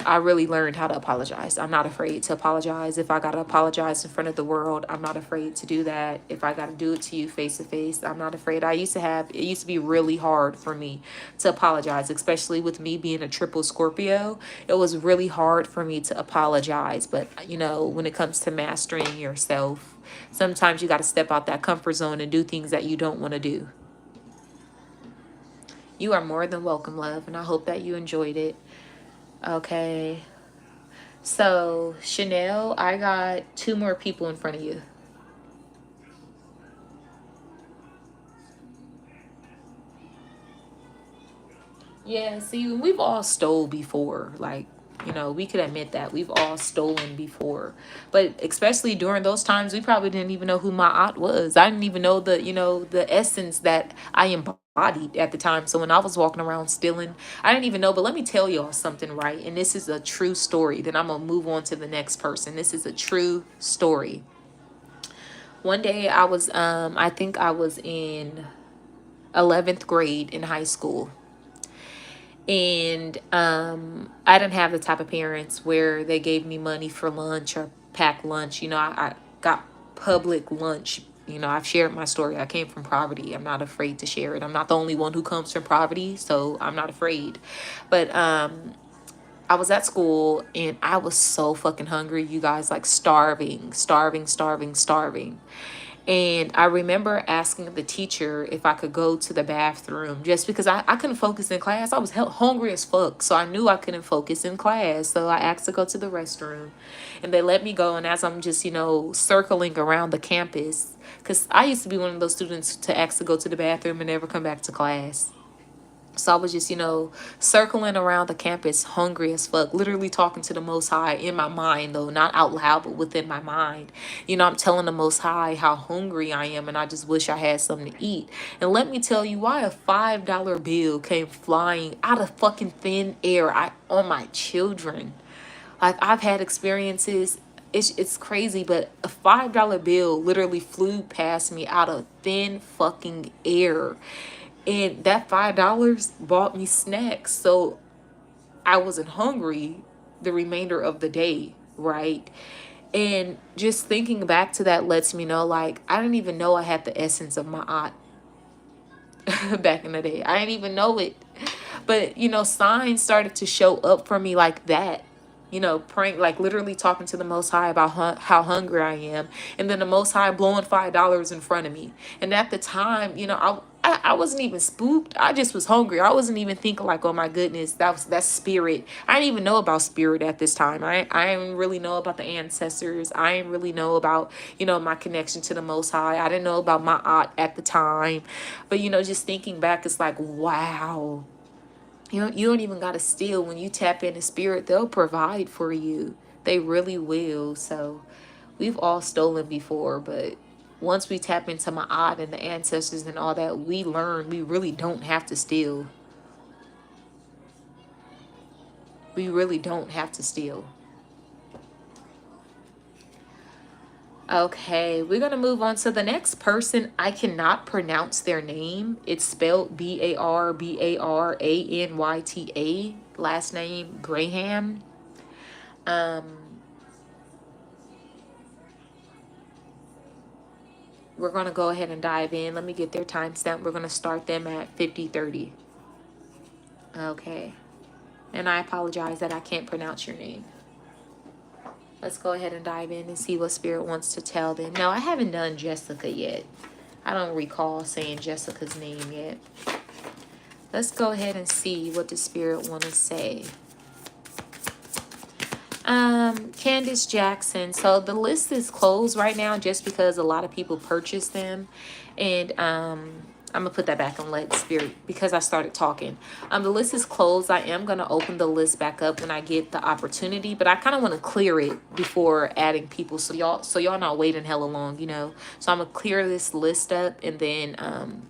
I really learned how to apologize. I'm not afraid to apologize. If I got to apologize in front of the world, I'm not afraid to do that. If I got to do it to you face to face, I'm not afraid. It used to be really hard for me to apologize, especially with me being a triple Scorpio. It was really hard for me to apologize. But, you know, when it comes to mastering yourself, sometimes you got to step out that comfort zone and do things that you don't want to do. You are more than welcome, love, and I hope that you enjoyed it. Okay. So, Chanel, I got 2 more people in front of you. Yeah, see, we've all stole before. Like, you know, we could admit that. We've all stolen before. But especially during those times, we probably didn't even know who my aunt was. I didn't even know the essence that I embodied at the time. So when I was walking around stealing, I didn't even know. But let me tell y'all something, right? And this is a true story. Then I'm going to move on to the next person. This is a true story. One day I think I was in 11th grade in high school. And I didn't have the type of parents where they gave me money for lunch or packed lunch. You know, I got public lunch. You know, I've shared my story. I came from poverty. I'm not afraid to share it. I'm not the only one who comes from poverty, so I'm not afraid. But I was at school and I was so fucking hungry, you guys, like starving, starving, starving, starving. And I remember asking the teacher if I could go to the bathroom just because I couldn't focus in class. I was hungry as fuck. So I knew I couldn't focus in class. So I asked to go to the restroom and they let me go. And as I'm just, you know, circling around the campus, because I used to be one of those students to ask to go to the bathroom and never come back to class. So I was just, you know, circling around the campus, hungry as fuck, literally talking to the Most High in my mind, though, not out loud, but within my mind. You know, I'm telling the Most High how hungry I am, and I just wish I had something to eat. And let me tell you why a $5 bill came flying out of fucking thin air on my children. Like, I've had experiences. It's crazy, but a $5 bill literally flew past me out of thin fucking air. And that $5 bought me snacks. So I wasn't hungry the remainder of the day, right? And just thinking back to that lets me know, like, I didn't even know I had the essence of my aunt back in the day. I didn't even know it. But, you know, signs started to show up for me like that. You know, praying, like literally talking to the Most High about how hungry I am. And then the Most High blowing $5 in front of me. And at the time, you know, I wasn't even spooked. I just was hungry. I wasn't even thinking like, oh my goodness, that's spirit. I didn't even know about spirit at this time. I didn't really know about the ancestors. I didn't really know about, you know, my connection to the Most High. I didn't know about my aunt at the time. But, you know, just thinking back, it's like, wow. You don't even got to steal. When you tap into spirit, they'll provide for you. They really will. So we've all stolen before, but once we tap into my aunt and the ancestors and all that, we learn we really don't have to steal. We really don't have to steal. Okay, we're going to move on to the next person. I cannot pronounce their name. It's spelled Barbaraanyta. Last name Graham. We're going to go ahead and dive in. Let me get their timestamp. We're going to start them at 50:30. Okay. And I apologize that I can't pronounce your name. Let's go ahead and dive in and see what Spirit wants to tell them. Now, I haven't done Jessica yet. I don't recall saying Jessica's name yet. Let's go ahead and see what the spirit want to say. Candace Jackson. So the list is closed right now just because a lot of people purchased them. And I'm gonna put that back and let spirit, because I started talking. The list is closed. I am gonna open the list back up when I get the opportunity, but I kind of want to clear it before adding people, so y'all not waiting hella long, you know. So I'm gonna clear this list up, and then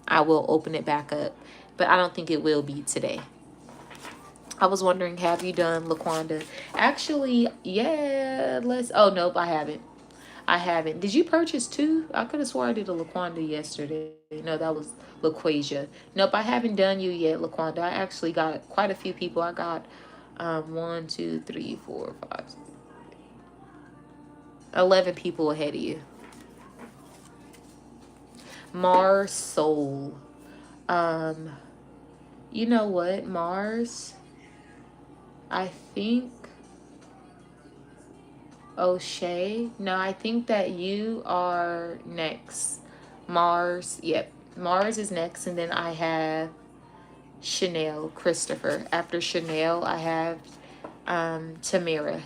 I will open it back up, but I don't think it will be today. I was wondering, have you done Laquanda? Actually, yeah, oh, nope, I haven't. I haven't. Did you purchase two? I could have swore I did a Laquanda yesterday. No, that was LaQuasia. Nope, I haven't done you yet, Laquanda. I actually got quite a few people. I got 1, 2, 3, 4, 5, 11 people ahead of you. Mars Soul. You know what, Mars? I think, oh, Shay, no, I think that you are next. Mars, yep, Mars is next, and then I have Chanel, Christopher. After Chanel, I have Tamira.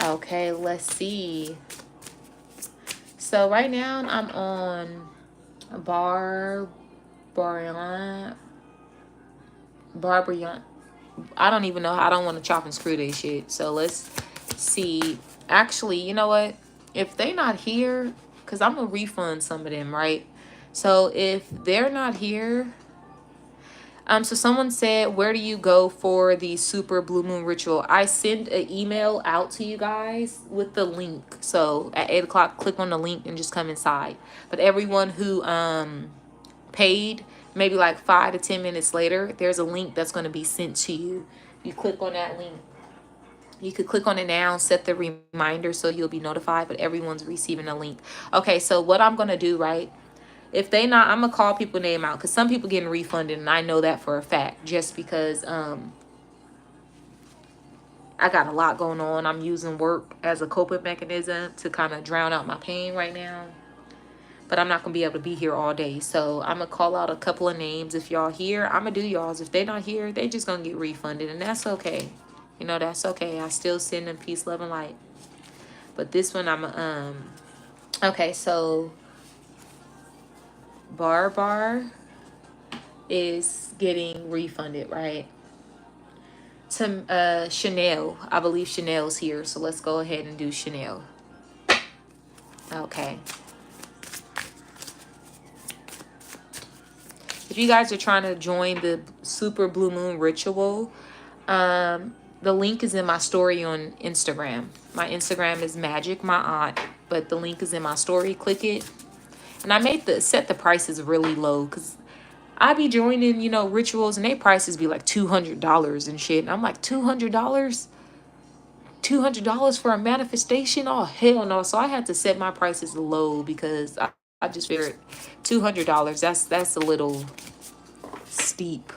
Okay, let's see. So right now I'm on Barbarian. I don't even know. I don't want to chop and screw this shit. So let's see. Actually, you know what? If they not here, because I'm going to refund some of them, right? So if they're not here, so someone said, where do you go for the super blue moon ritual? I send an email out to you guys with the link. So at 8 o'clock, click on the link and just come inside. But everyone who paid, maybe like 5 to 10 minutes later, there's a link that's going to be sent to you. You click on that link. You could click on it now, set the reminder so you'll be notified, but everyone's receiving a link. Okay, so what I'm going to do, right? If they not, I'm going to call people name out, because some people getting refunded, and I know that for a fact, just because I got a lot going on. I'm using work as a coping mechanism to kind of drown out my pain right now. But I'm not going to be able to be here all day. So I'm going to call out a couple of names. If y'all here, I'm going to do y'all's. If they're not here, they just going to get refunded. And that's okay. You know, that's okay. I still send them peace, love, and light. But this one, okay, so Bar is getting refunded, right? To Chanel. I believe Chanel's here. So let's go ahead and do Chanel. Okay. If you guys are trying to join the Super Blue Moon Ritual, the link is in my story on Instagram. My Instagram is Magic My Aunt, but the link is in my story. Click it. And I made set the prices really low, because I be joining, you know, rituals, and they prices be like $200 and shit. And I'm like, $200? $200 for a manifestation? Oh, hell no. So I had to set my prices low, because I just figured $200, that's a little steep.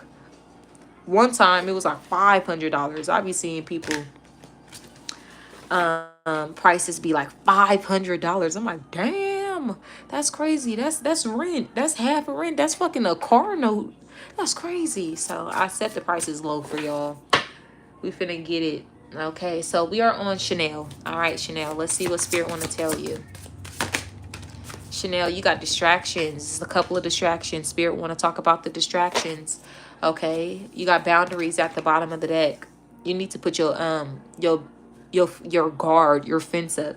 One time it was like $500. I be seeing people prices be like $500. I'm like, damn, that's crazy. That's rent. That's half a rent. That's fucking a car note. That's crazy. So I set the prices low for y'all. We finna get it. Okay, so we are on Chanel. All right, Chanel, let's see what spirit want to tell you. Chanel, you got distractions. A couple of distractions. Spirit want to talk about the distractions. Okay, you got boundaries at the bottom of the deck. You need to put your guard, your fence up.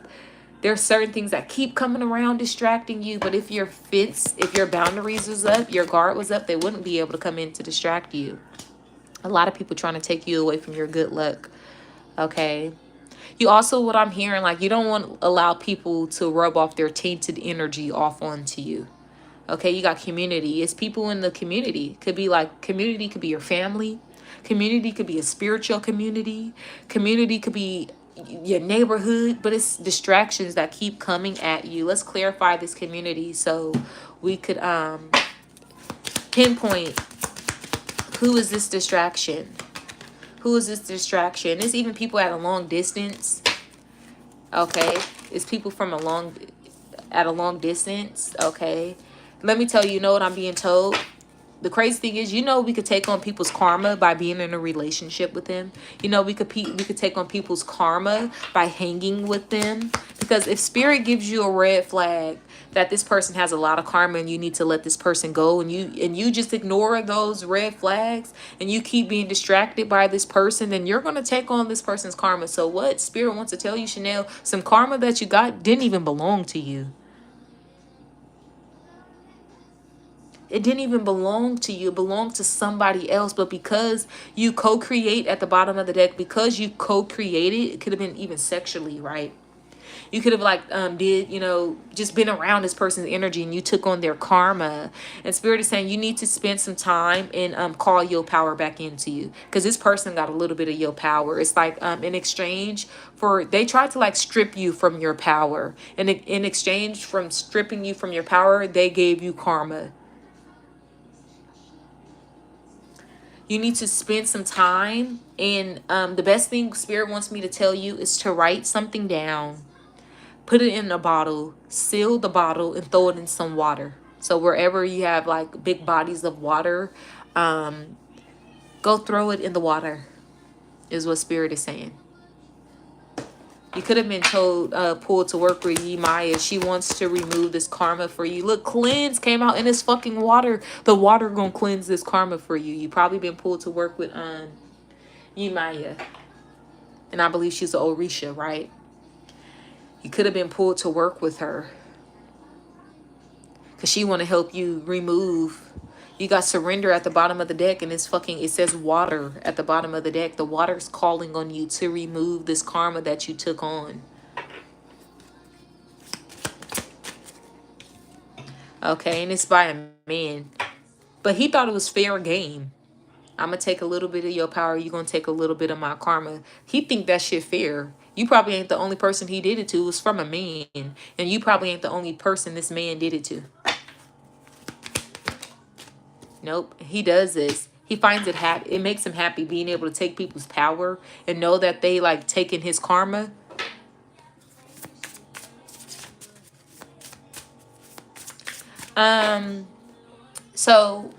There's certain things that keep coming around distracting you, but if your boundaries was up, your guard was up, they wouldn't be able to come in to distract you. A lot of people trying to take you away from your good luck. Okay. You also, what I'm hearing, like, you don't want to allow people to rub off their tainted energy off onto you. Okay, you got community. It's people in the community. Could be like, community could be your family. Community could be a spiritual community. Community could be your neighborhood, but it's distractions that keep coming at you. Let's clarify this community so we could pinpoint who is this distraction. Who is this distraction? It's even people at a long distance. Okay. It's people from at a long distance, okay? Let me tell you, you know what I'm being told? The crazy thing is, you know, we could take on people's karma by being in a relationship with them. You know, we could take on people's karma by hanging with them. Because if spirit gives you a red flag that this person has a lot of karma and you need to let this person go, and you just ignore those red flags and you keep being distracted by this person, then you're going to take on this person's karma. So what spirit wants to tell you, Chanel, some karma that you got didn't even belong to you. It didn't even belong to you. It belonged to somebody else. But because you co-create at the bottom of the deck, because you co-created, it could have been even sexually, right? You could have just been around this person's energy and you took on their karma. And spirit is saying you need to spend some time and call your power back into you. Because this person got a little bit of your power. It's like in exchange for, they tried to like strip you from your power. And in exchange from stripping you from your power, they gave you karma. You need to spend some time, and the best thing spirit wants me to tell you is to write something down, put it in a bottle, seal the bottle, and throw it in some water. So wherever you have like big bodies of water, go throw it in the water, is what spirit is saying. You could have been told, pulled to work with Maya. She wants to remove this karma for you. Look, cleanse came out in this fucking water. The water gonna cleanse this karma for you. You probably been pulled to work with Maya. And I believe she's an Orisha, right? You could have been pulled to work with her. Because she want to help you remove. You got surrender at the bottom of the deck, and it says water at the bottom of the deck. The water's calling on you to remove this karma that you took on. Okay, and it's by a man. But he thought it was fair game. I'm going to take a little bit of your power. You're going to take a little bit of my karma. He think that shit fair. You probably ain't the only person he did it to. It was from a man. And you probably ain't the only person this man did it to. Nope. He does this. He finds it happy. It makes him happy being able to take people's power and know that they like taking his karma. So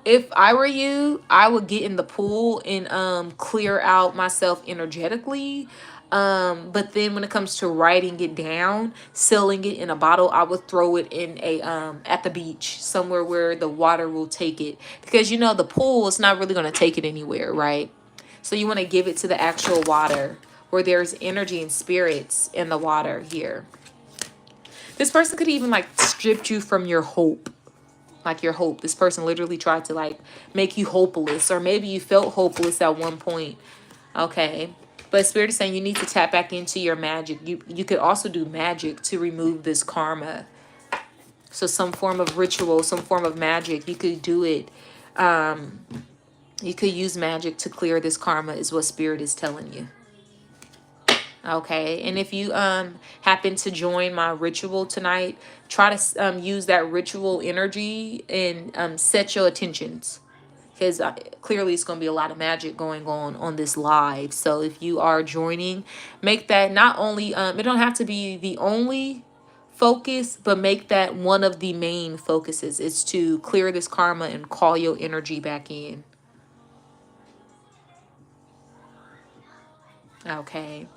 if I were you, I would get in the pool and clear out myself energetically. But then when it comes to writing it down, sealing it in a bottle, I would throw it in a at the beach, somewhere where the water will take it. Because you know the pool is not really going to take it anywhere, right? So you want to give it to the actual water where there's energy and spirits in the water here. This person could even like strip you from your hope. Like your hope. This person literally tried to like make you hopeless, or maybe you felt hopeless at one point. Okay. But spirit is saying you need to tap back into your magic. You could also do magic to remove this karma. So some form of ritual, some form of magic. You could do it. You could use magic to clear this karma is what spirit is telling you. Okay, and if you happen to join my ritual tonight, try to use that ritual energy and set your attentions, because clearly it's going to be a lot of magic going on this live. So if you are joining, make that not only it don't have to be the only focus, but make that one of the main focuses. It's to clear this karma and call your energy back in. Okay.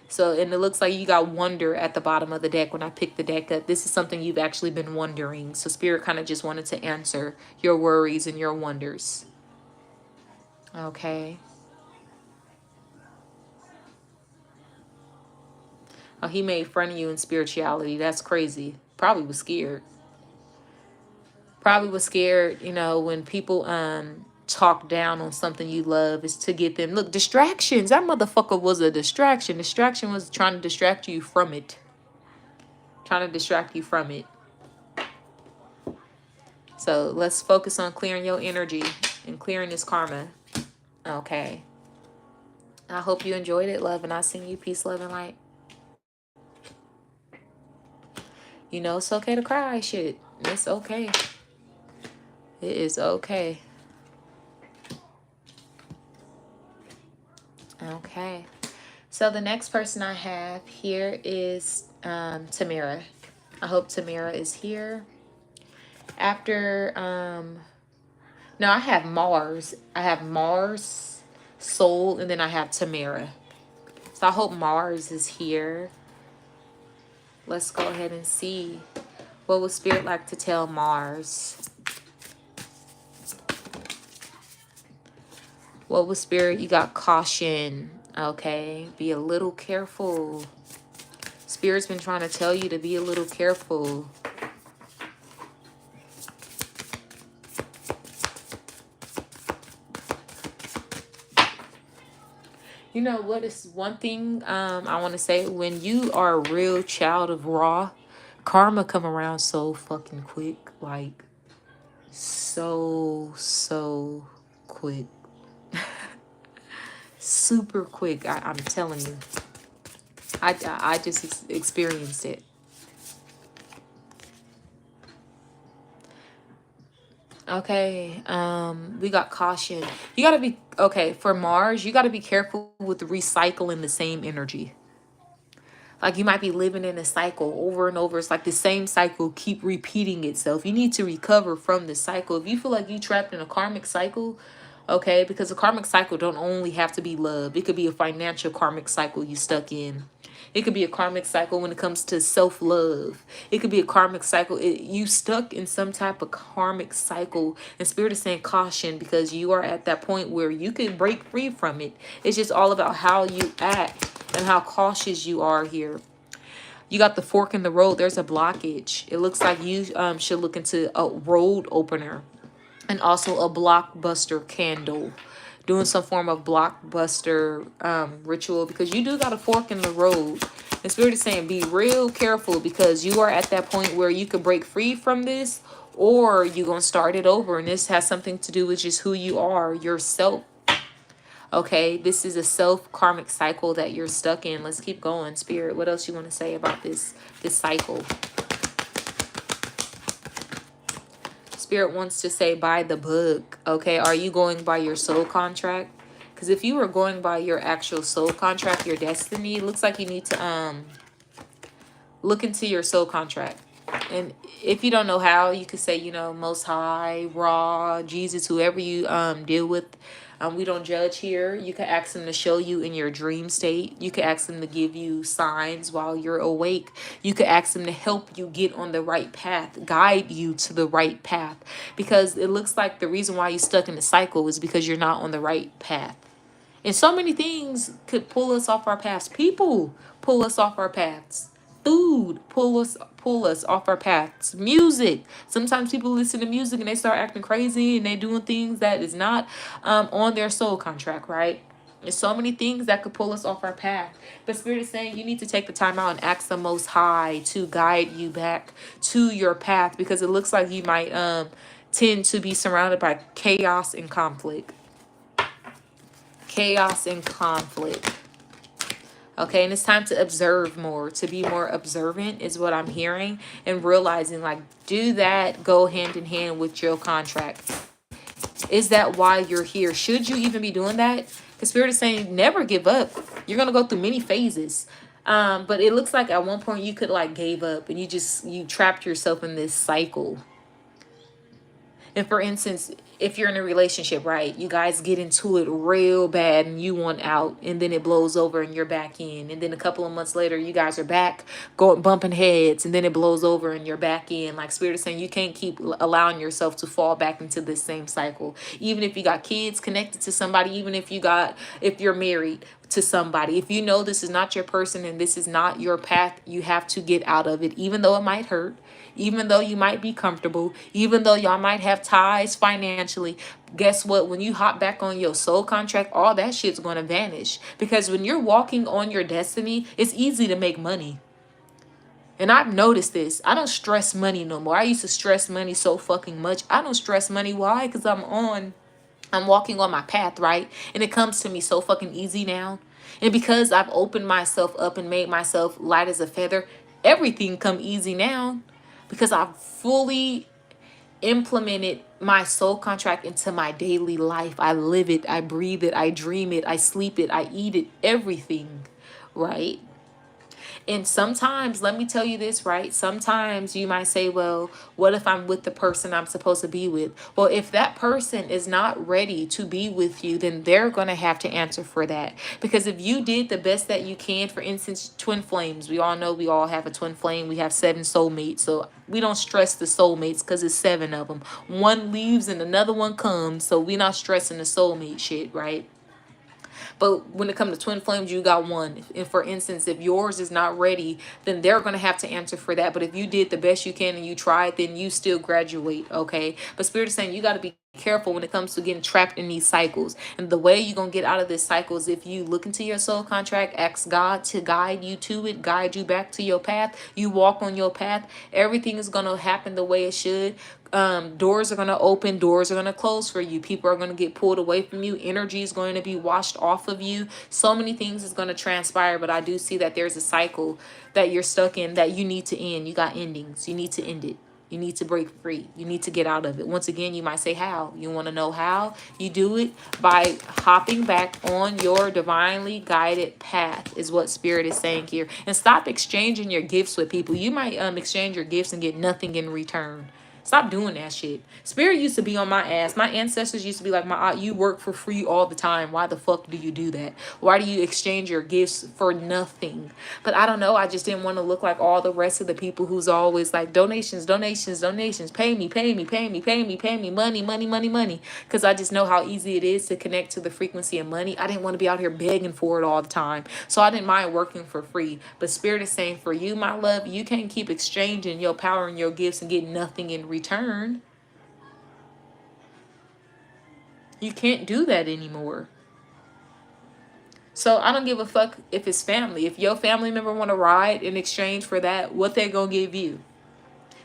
So, and it looks like you got wonder at the bottom of the deck when I picked the deck up. This is something you've actually been wondering. So spirit kind of just wanted to answer your worries and your wonders. Okay. Oh, he made fun of you in spirituality. That's crazy. Probably was scared. Probably was scared, you know, when people talk down on something you love, is to get them. Look, distractions. That motherfucker was a distraction. Distraction was trying to distract you from it. Trying to distract you from it. So let's focus on clearing your energy and clearing this karma. Okay. I hope you enjoyed it, love, and I send you peace, love, and light. You know, it's okay to cry, shit. It's okay. It is okay. Okay. So So the next person I have here is Tamira. I hope Tamira is here. After, no, I have Mars. I have Mars, Soul, and then I have Tamira. So I hope Mars is here. Let's go ahead and see. What would Spirit like to tell Mars? What was Spirit? You got caution. Okay. Be a little careful. Spirit's been trying to tell you to be a little careful. You know what is one thing I want to say? When you are a real child of Ra, karma come around so fucking quick. Like, so quick. Super quick. I'm telling you. I just experienced it. Okay, we got caution. You gotta be, okay, for Mars, you gotta be careful with recycling the same energy. Like, you might be living in a cycle over and over. It's like the same cycle keep repeating itself. You need to recover from this cycle. If you feel like you trapped in a karmic cycle, okay, because a karmic cycle don't only have to be love. It could be a financial karmic cycle you stuck in. It could be a karmic cycle when it comes to self-love. It could be a karmic cycle. You stuck in some type of karmic cycle. And Spirit is saying caution, because you are at that point where you can break free from it. It's just all about how you act and how cautious you are here. You got the fork in the road. There's a blockage. It looks like you should look into a road opener. And also a blockbuster candle. Doing some form of blockbuster ritual, because you do got a fork in the road. The Spirit is saying be real careful, because you are at that point where you could break free from this, or you're going to start it over. And this has something to do with just who you are, yourself. Okay, this is a self-karmic cycle that you're stuck in. Let's keep going, Spirit. What else you want to say about this cycle? Spirit wants to say by the book. Okay, are you going by your soul contract? Because if you were going by your actual soul contract, your destiny, it looks like you need to look into your soul contract. And if you don't know how, you could say, you know, Most High, Ra, Jesus, whoever you deal with. We don't judge here. You can ask them to show you in your dream state. You can ask them to give you signs while you're awake. You can ask them to help you get on the right path, guide you to the right path. Because it looks like the reason why you're stuck in the cycle is because you're not on the right path. And so many things could pull us off our paths. People pull us off our paths. Food pull us off our paths. Music. Sometimes people listen to music and they start acting crazy and they doing things that is not on their soul contract, right? There's so many things that could pull us off our path. But Spirit is saying you need to take the time out and ask the Most High to guide you back to your path, because it looks like you might tend to be surrounded by chaos and conflict. Chaos and conflict. Okay, and it's time to observe more, to be more observant is what I'm hearing, and realizing, like, do that go hand in hand with your contract? Is that why you're here? Should you even be doing that? The Spirit is saying never give up. You're going to go through many phases. But it looks like at one point you could like gave up and you trapped yourself in this cycle. And for instance, if you're in a relationship, right, you guys get into it real bad and you want out, and then it blows over and you're back in. And then a couple of months later, you guys are back going bumping heads, and then it blows over and you're back in. Like Spirit is saying, you can't keep allowing yourself to fall back into this same cycle. Even if you got kids connected to somebody, even if you're married to somebody, if you know this is not your person and this is not your path, you have to get out of it, even though it might hurt. Even though you might be comfortable, even though y'all might have ties financially, guess what? When you hop back on your soul contract, all that shit's going to vanish. Because when you're walking on your destiny, it's easy to make money. And I've noticed this. I don't stress money no more. I used to stress money so fucking much. I don't stress money. Why? Because I'm walking on my path, right? And it comes to me so fucking easy now. And because I've opened myself up and made myself light as a feather, everything come easy now. Because I've fully implemented my soul contract into my daily life. I live it, I breathe it, I dream it, I sleep it, I eat it, everything. right? And sometimes, let me tell you this, right? Sometimes you might say, well, what if I'm with the person I'm supposed to be with? Well, if that person is not ready to be with you, then they're going to have to answer for that. Because if you did the best that you can, for instance, twin flames, we all know we all have a twin flame. We have 7 soulmates. So we don't stress the soulmates because it's 7 of them. One leaves and another one comes. So we're not stressing the soulmate shit, right? But when it comes to twin flames, you got one. And for instance, if yours is not ready, then they're going to have to answer for that. But if you did the best you can and you tried, then you still graduate, okay? But Spirit is saying you got to be careful when it comes to getting trapped in these cycles. And the way you're going to get out of this cycle is if you look into your soul contract, ask God to guide you to it, guide you back to your path. You walk on your path. Everything is going to happen the way it should. Doors are going to open, doors are going to close for you. People are going to get pulled away from you. Energy is going to be washed off of you. So many things is going to transpire, but I do see that there's a cycle that you're stuck in that you need to end. You got endings. You need to end it. You need to break free. You need to get out of it. Once again, you might say how. You want to know how? You do it by hopping back on your divinely guided path is what Spirit is saying here. And stop exchanging your gifts with people. You might exchange your gifts and get nothing in return. Stop doing that shit. Spirit used to be on my ass. My ancestors used to be like, you work for free all the time. Why the fuck do you do that? Why do you exchange your gifts for nothing? But I don't know. I just didn't want to look like all the rest of the people who's always like donations, donations, donations. Pay me, pay me, pay me, pay me, pay me. Money, money, money, money. Because I just know how easy it is to connect to the frequency of money. I didn't want to be out here begging for it all the time. So I didn't mind working for free. But Spirit is saying for you, my love, you can't keep exchanging your power and your gifts and get nothing in return. You can't do that anymore. So I don't give a fuck if it's family. If your family member want to ride in exchange for that, what they gonna give you?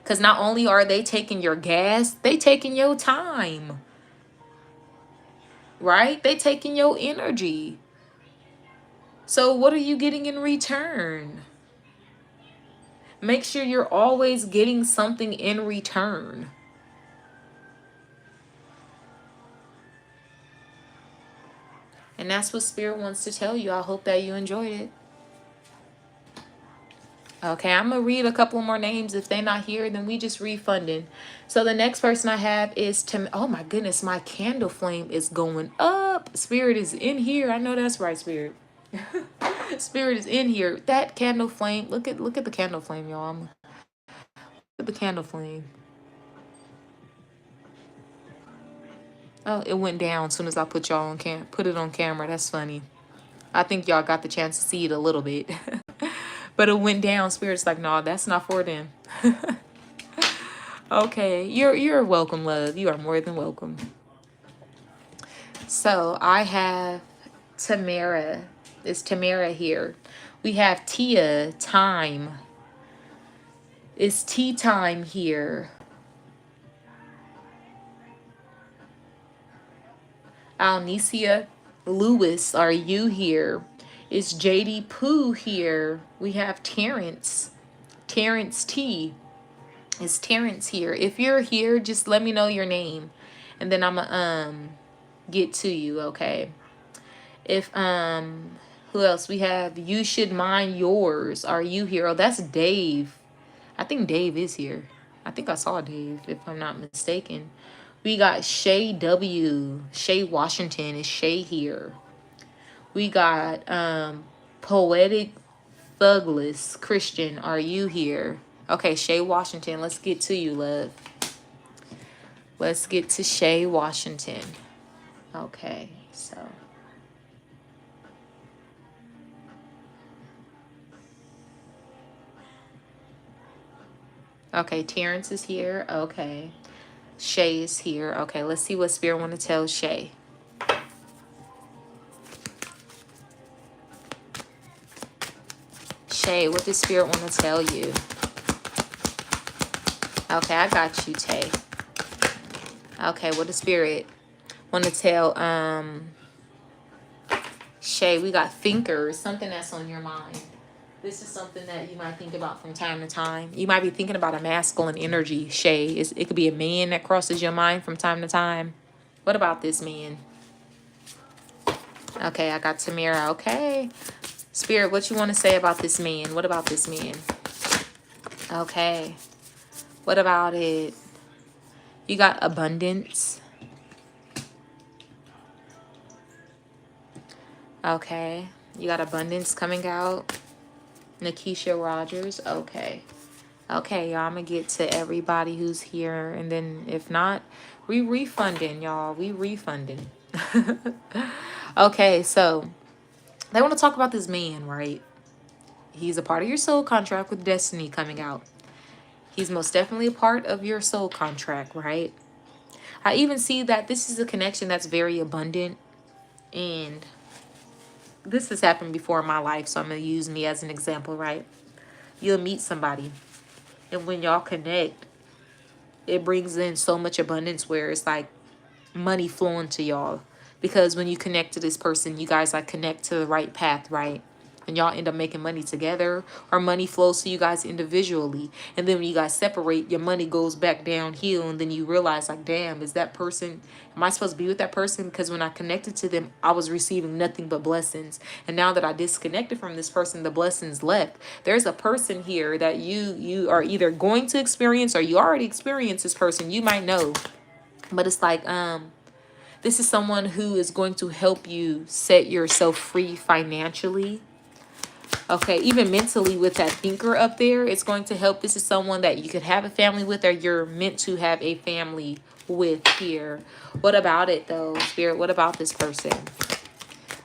Because not only are they taking your gas, they taking your time. Right? They taking your energy. So what are you getting in return? Make sure you're always getting something in return. And that's what Spirit wants to tell you. I hope that you enjoyed it. Okay, I'm going to read a couple more names. If they're not here, then we just refunding. So the next person I have is oh my goodness, my candle flame is going up. Spirit is in here. I know that's right, Spirit. Spirit is in here. That candle flame, look at the candle flame, y'all. Look at the candle flame. Oh, it went down as soon as I put y'all on put it on camera. That's funny. I think y'all got the chance to see it a little bit. But it went down. Spirit's like, no, that's not for them. Okay, you're welcome, love. You are more than welcome. So I have Tamira. It's Tamira here. We have Tia, time. It's tea time here. Alnicia Lewis, are you here? It's JD Pooh here. We have Terrence. Terrence T. Is Terrence here? If you're here, just let me know your name. And then I'm gonna get to you, okay? If who else? We have You Should Mind Yours. Are you here? Oh, that's Dave. I think Dave is here. I think I saw Dave, if I'm not mistaken. We got Shay W. Shay Washington. Is Shay here? We got Poetic Thugless Christian. Are you here? Okay, Shay Washington. Let's get to you, love. Let's get to Shay Washington. Okay, so. Okay, Terrence is here. Okay. Shay is here. Okay, let's see what Spirit want to tell Shay. Shay, what does Spirit want to tell you? Okay, I got you, Tay. Okay, what does Spirit want to tell Shay? We got thinkers, something that's on your mind. This is something that you might think about from time to time. You might be thinking about a masculine energy, Shay. It could be a man that crosses your mind from time to time. What about this man? Okay, I got Tamira. Okay. Spirit, what you want to say about this man? What about this man? Okay. What about it? You got abundance. Okay. You got abundance coming out. Nikisha Rogers. Okay. Okay, y'all. I'm going to get to everybody who's here. And then if not, we refunding, y'all. We refunding. Okay, so they want to talk about this man, right? He's a part of your soul contract with destiny coming out. He's most definitely a part of your soul contract, right? I even see that this is a connection that's very abundant. And this has happened before in my life, so I'm going to use me as an example, right? You'll meet somebody, and when y'all connect, it brings in so much abundance where it's like money flowing to y'all. Because when you connect to this person, you guys like connect to the right path, right? And y'all end up making money together, or money flows to you guys individually. And then when you guys separate, your money goes back downhill, and then you realize like, damn, is that person, am I supposed to be with that person? Because when I connected to them, I was receiving nothing but blessings. And now that I disconnected from this person, the blessings left. There's a person here that you are either going to experience, or you already experienced this person. You might know. But it's like, this is someone who is going to help you set yourself free financially. Okay, even mentally with that thinker up there, it's going to help. This is someone that you could have a family with, or you're meant to have a family with here. What about it though, Spirit? What about this person?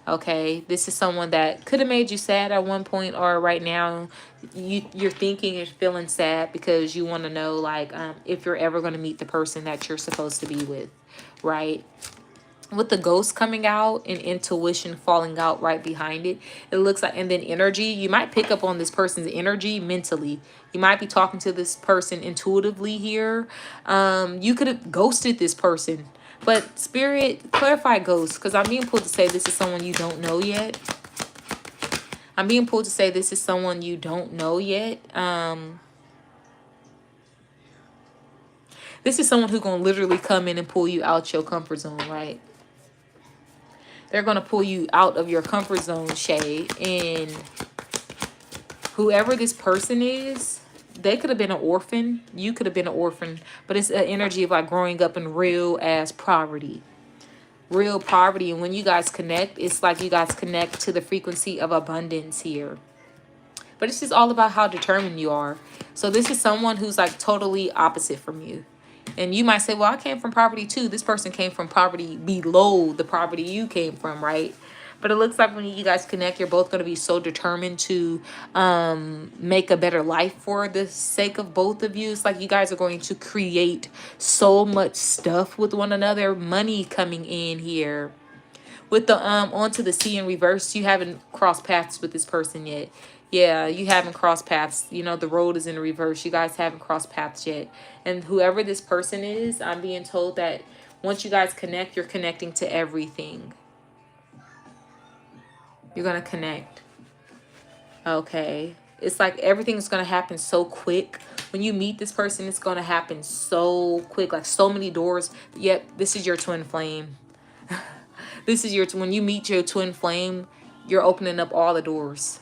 Okay, this is someone that could have made you sad at one point, or right now you're thinking and feeling sad because you want to know like if you're ever going to meet the person that you're supposed to be with, right? With the ghost coming out and intuition falling out right behind it, it looks like, and then energy, you might pick up on this person's energy mentally. You might be talking to this person intuitively here. You could have ghosted this person, but Spirit, clarify ghost, because I'm being pulled to say this is someone you don't know yet. I'm being pulled to say this is someone you don't know yet. This is someone who's gonna literally come in and pull you out your comfort zone, right? They're going to pull you out of your comfort zone, Shay. And whoever this person is, they could have been an orphan. You could have been an orphan. But it's an energy of like growing up in real ass poverty. Real poverty. And when you guys connect, it's like you guys connect to the frequency of abundance here. But it's just all about how determined you are. So this is someone who's like totally opposite from you. And you might say, well, I came from poverty too. This person came from poverty below the poverty you came from, right? But it looks like when you guys connect, you're both going to be so determined to make a better life for the sake of both of you. It's like you guys are going to create so much stuff with one another. Money coming in here. With the onto the sea in reverse, you haven't crossed paths with this person yet. Yeah, you haven't crossed paths. You know, the road is in reverse. You guys haven't crossed paths yet. And whoever this person is, I'm being told that once you guys connect, you're connecting to everything. You're going to connect. Okay. It's like everything's going to happen so quick. When you meet this person, it's going to happen so quick. Like so many doors. Yep, this is your twin flame. This is your, when you meet your twin flame, you're opening up all the doors.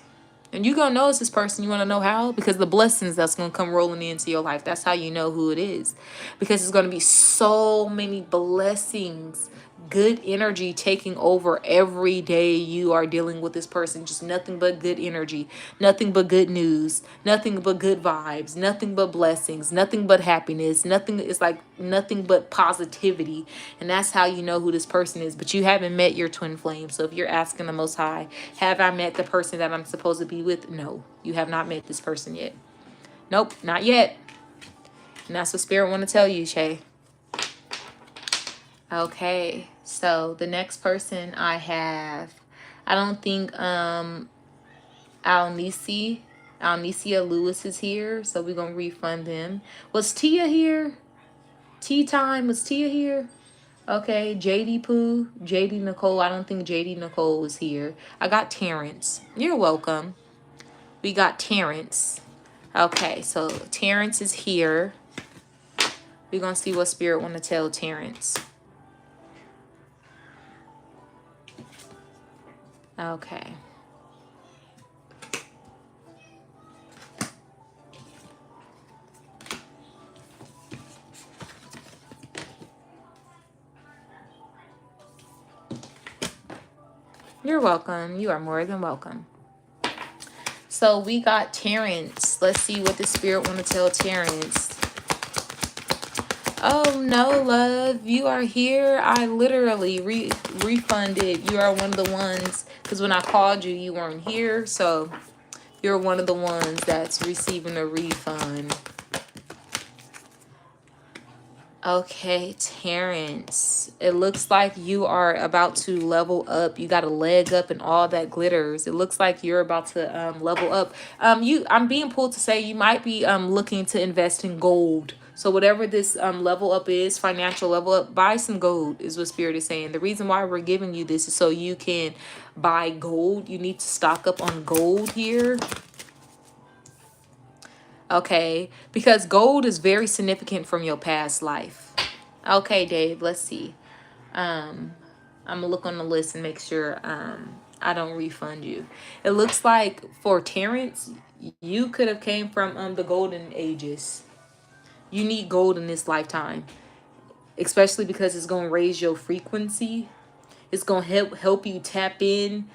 And you're going to notice this person. You want to know how? Because the blessings that's going to come rolling into your life. That's how you know who it is. Because it's going to be so many blessings. Good energy taking over every day you are dealing with this person. Just nothing but good energy. Nothing but good news. Nothing but good vibes. Nothing but blessings. Nothing but happiness. Nothing. It's like nothing but positivity. And that's how you know who this person is. But you haven't met your twin flame. So if you're asking the Most High, have I met the person that I'm supposed to be with? No, you have not met this person yet. Nope, not yet. And that's what Spirit want to tell you, Shay. Okay, so the next person I have, I don't think Alnicia Lewis is here, so we're gonna refund them. Was Tia here? Tea time, was Tia here? Okay, JD Pooh, JD Nicole. I don't think JD Nicole was here. I got Terrence. You're welcome. We got Terrence. Okay, so Terrence is here. We're gonna see what Spirit want to tell Terrence. Okay. You're welcome. You are more than welcome. So we got Terrence. Let's see what the spirit want to tell Terrence. Oh no, love, you are here. I literally refunded. You are one of the ones, because when I called you, you weren't here. So you're one of the ones that's receiving a refund. Okay, Terrence, it looks like you are about to level up. You got a leg up and all that glitters. It looks like you're about to level up. I'm being pulled to say you might be looking to invest in gold. So whatever this level up is, financial level up, buy some gold is what Spirit is saying. The reason why we're giving you this is so you can buy gold. You need to stock up on gold here. Okay, because gold is very significant from your past life. Okay, Dave, let's see. I'm gonna look on the list and make sure I don't refund you. It looks like for Terrence, you could have came from the golden ages. You need gold in this lifetime, especially because it's gonna raise your frequency. It's gonna help you tap in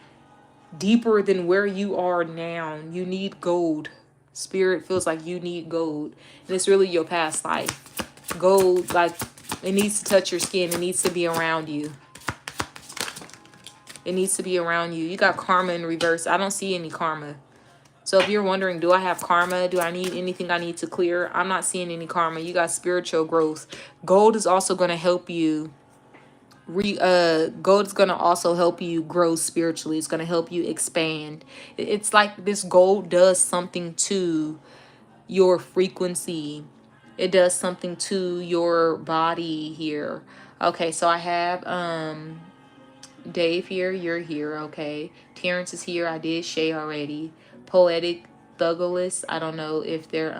deeper than where you are now. You need gold. Spirit feels like you need gold, and it's really your past life. Gold, like, it needs to touch your skin. It needs to be around you. It needs to be around you. You got karma in reverse. I don't see any karma. So if you're wondering, do I have karma? Do I need anything I need to clear? I'm not seeing any karma. You got spiritual growth. Gold is also going to help you. Gold is going to also help you grow spiritually. It's going to help you expand. It's like this gold does something to your frequency. It does something to your body here. Okay, so I have Dave here, you're here, okay. Terrence is here. I did Shay already. Poetic Thugolist, I don't know if they're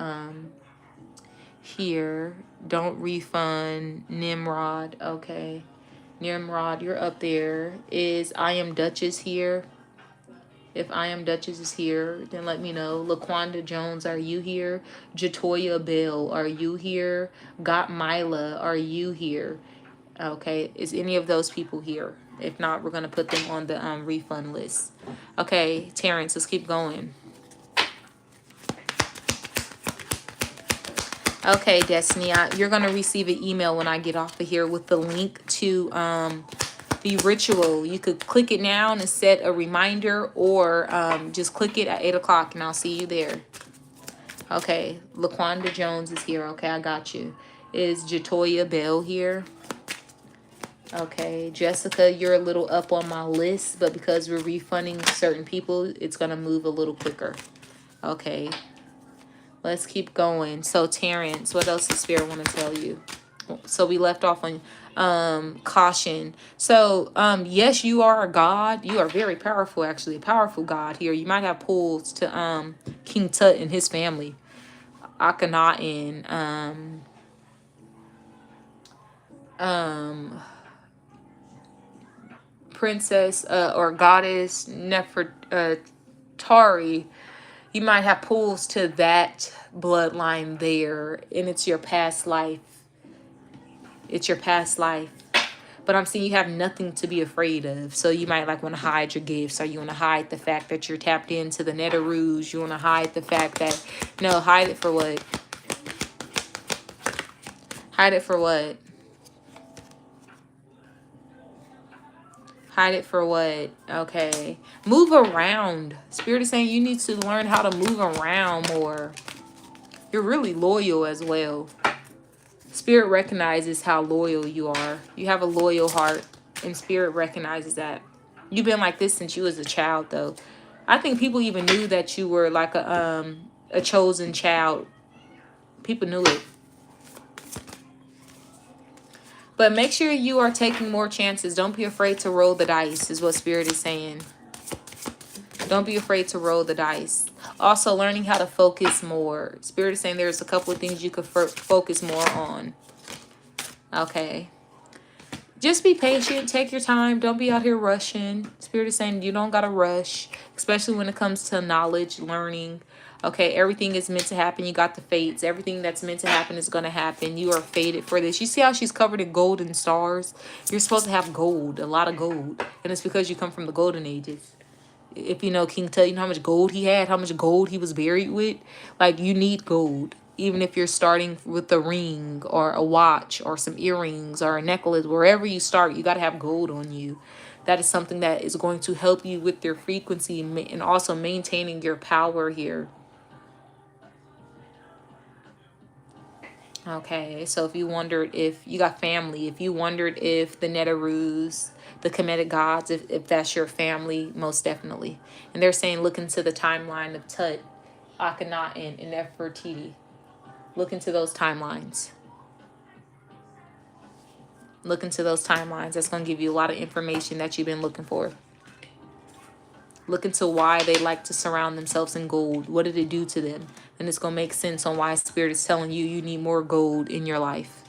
here. Don't refund. Nimrod, okay. Nimrod, you're up there. Is I Am Duchess here? If I Am Duchess is here, then let me know. Laquanda Jones, are you here? Jatoya Bell, are you here? Got Mila, are you here? Okay, is any of those people here? If not, we're going to put them on the refund list. Okay, Terrence, let's keep going. Okay, Destiny, you're going to receive an email when I get off of here with the link to the ritual. You could click it now and set a reminder, or just click it at 8 o'clock and I'll see you there. Okay, Laquanda Jones is here. Okay, I got you. Is Jatoya Bell here? Okay, Jessica, you're a little up on my list, but because we're refunding certain people, it's going to move a little quicker. Okay, let's keep going. So, Terrence, what else does Spirit want to tell you? So, we left off on caution. So, yes, you are a god. You are very powerful, actually, a powerful god here. You might have pulls to King Tut and his family. Akhenaten, Princess or Goddess Nefertari, you might have pulls to that bloodline there, and it's your past life. It's your past life. But I'm seeing you have nothing to be afraid of. So you might like want to hide your gifts, or you want to hide the fact that you're tapped into the Nether Rouge. You want to hide the fact that, no, hide it for what? Hide it for what? Hide it for what? Okay. Move around. Spirit is saying you need to learn how to move around more. You're really loyal as well. Spirit recognizes how loyal you are. You have a loyal heart, and Spirit recognizes that. You've been like this since you was a child, though. I think people even knew that you were like a chosen child. People knew it. But make sure you are taking more chances. Don't be afraid to roll the dice, is what Spirit is saying. Don't be afraid to roll the dice. Also, learning how to focus more. Spirit is saying there's a couple of things you could focus more on. Okay. Just be patient. Take your time. Don't be out here rushing. Spirit is saying you don't got to rush, especially when it comes to knowledge, learning. Okay, everything is meant to happen. You got the fates. Everything that's meant to happen is going to happen. You are fated for this. You see how she's covered in golden stars? You're supposed to have gold, a lot of gold. And it's because you come from the golden ages. If you know King Tut, you know how much gold he had, how much gold he was buried with? Like, you need gold. Even if you're starting with a ring or a watch or some earrings or a necklace, wherever you start, you got to have gold on you. That is something that is going to help you with your frequency and also maintaining your power here. Okay, so if you wondered if you got family, if you wondered if the Netarus, the Kemetic gods, if that's your family, most definitely. And they're saying look into the timeline of Tut, Akhenaten, and Nefertiti. Look into those timelines. Look into those timelines. That's going to give you a lot of information that you've been looking for. Look into why they like to surround themselves in gold. What did it do to them? And it's going to make sense on why Spirit is telling you you need more gold in your life.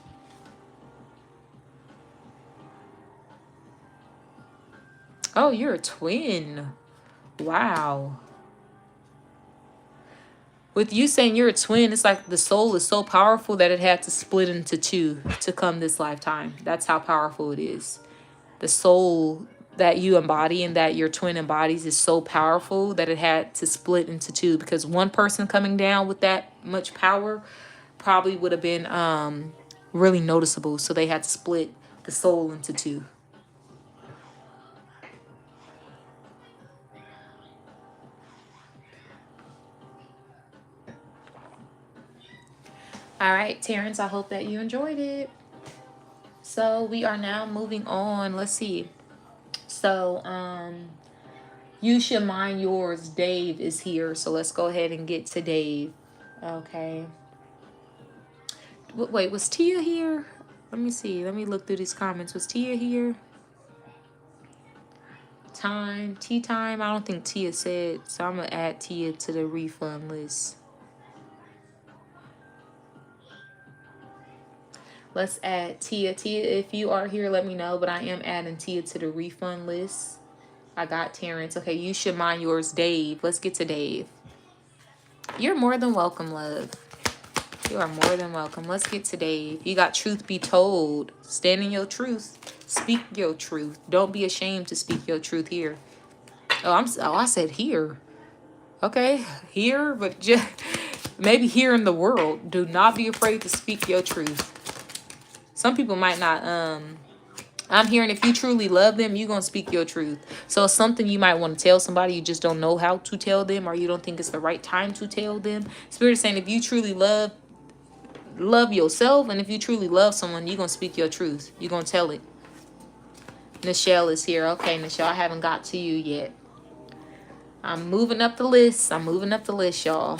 Oh, you're a twin. Wow. With you saying you're a twin, it's like the soul is so powerful that it had to split into two to come this lifetime. That's how powerful it is. The soul that you embody and that your twin embodies is so powerful that it had to split into two, because one person coming down with that much power probably would have been really noticeable. So they had to split the soul into two. All right, Terrence, I hope that you enjoyed it. So we are now moving on. Let's see. So, you should mind yours. Dave is here. So let's go ahead and get to Dave. Okay. Wait, was Tia here? Let me see. Let me look through these comments. Was Tia here? Tea time. I don't think Tia said. So I'm going to add Tia to the refund list. Let's add Tia. Tia, if you are here, let me know. But I am adding Tia to the refund list. I got Terrence. Okay, you should mind yours. Dave. Let's get to Dave. You're more than welcome, love. You are more than welcome. Let's get to Dave. You got truth be told. Stand in your truth. Speak your truth. Don't be ashamed to speak your truth here. I said here. Okay, here, but just maybe here in the world. Do not be afraid to speak your truth. Some people might not, I'm hearing if you truly love them, you're going to speak your truth. So it's something you might want to tell somebody, you just don't know how to tell them, or you don't think it's the right time to tell them. Spirit is saying if you truly love yourself, and if you truly love someone, you're going to speak your truth. You're going to tell it. Nichelle is here. Okay, Nichelle, I haven't got to you yet. I'm moving up the list. Y'all.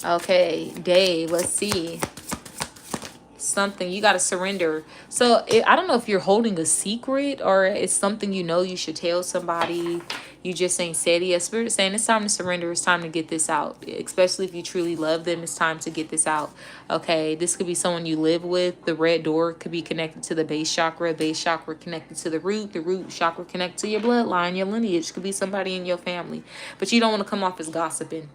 Okay, Dave, let's see. Something you got to surrender. So I don't know if you're holding a secret or it's something you know you should tell somebody. You just ain't said it. Spirit is saying it's time to surrender. It's time to get this out. Especially if you truly love them, it's time to get this out. Okay, this could be someone you live with. The red door could be connected to the base chakra. Base chakra connected to the root chakra connected to your bloodline, your lineage. Could be somebody in your family. But you don't want to come off as gossiping.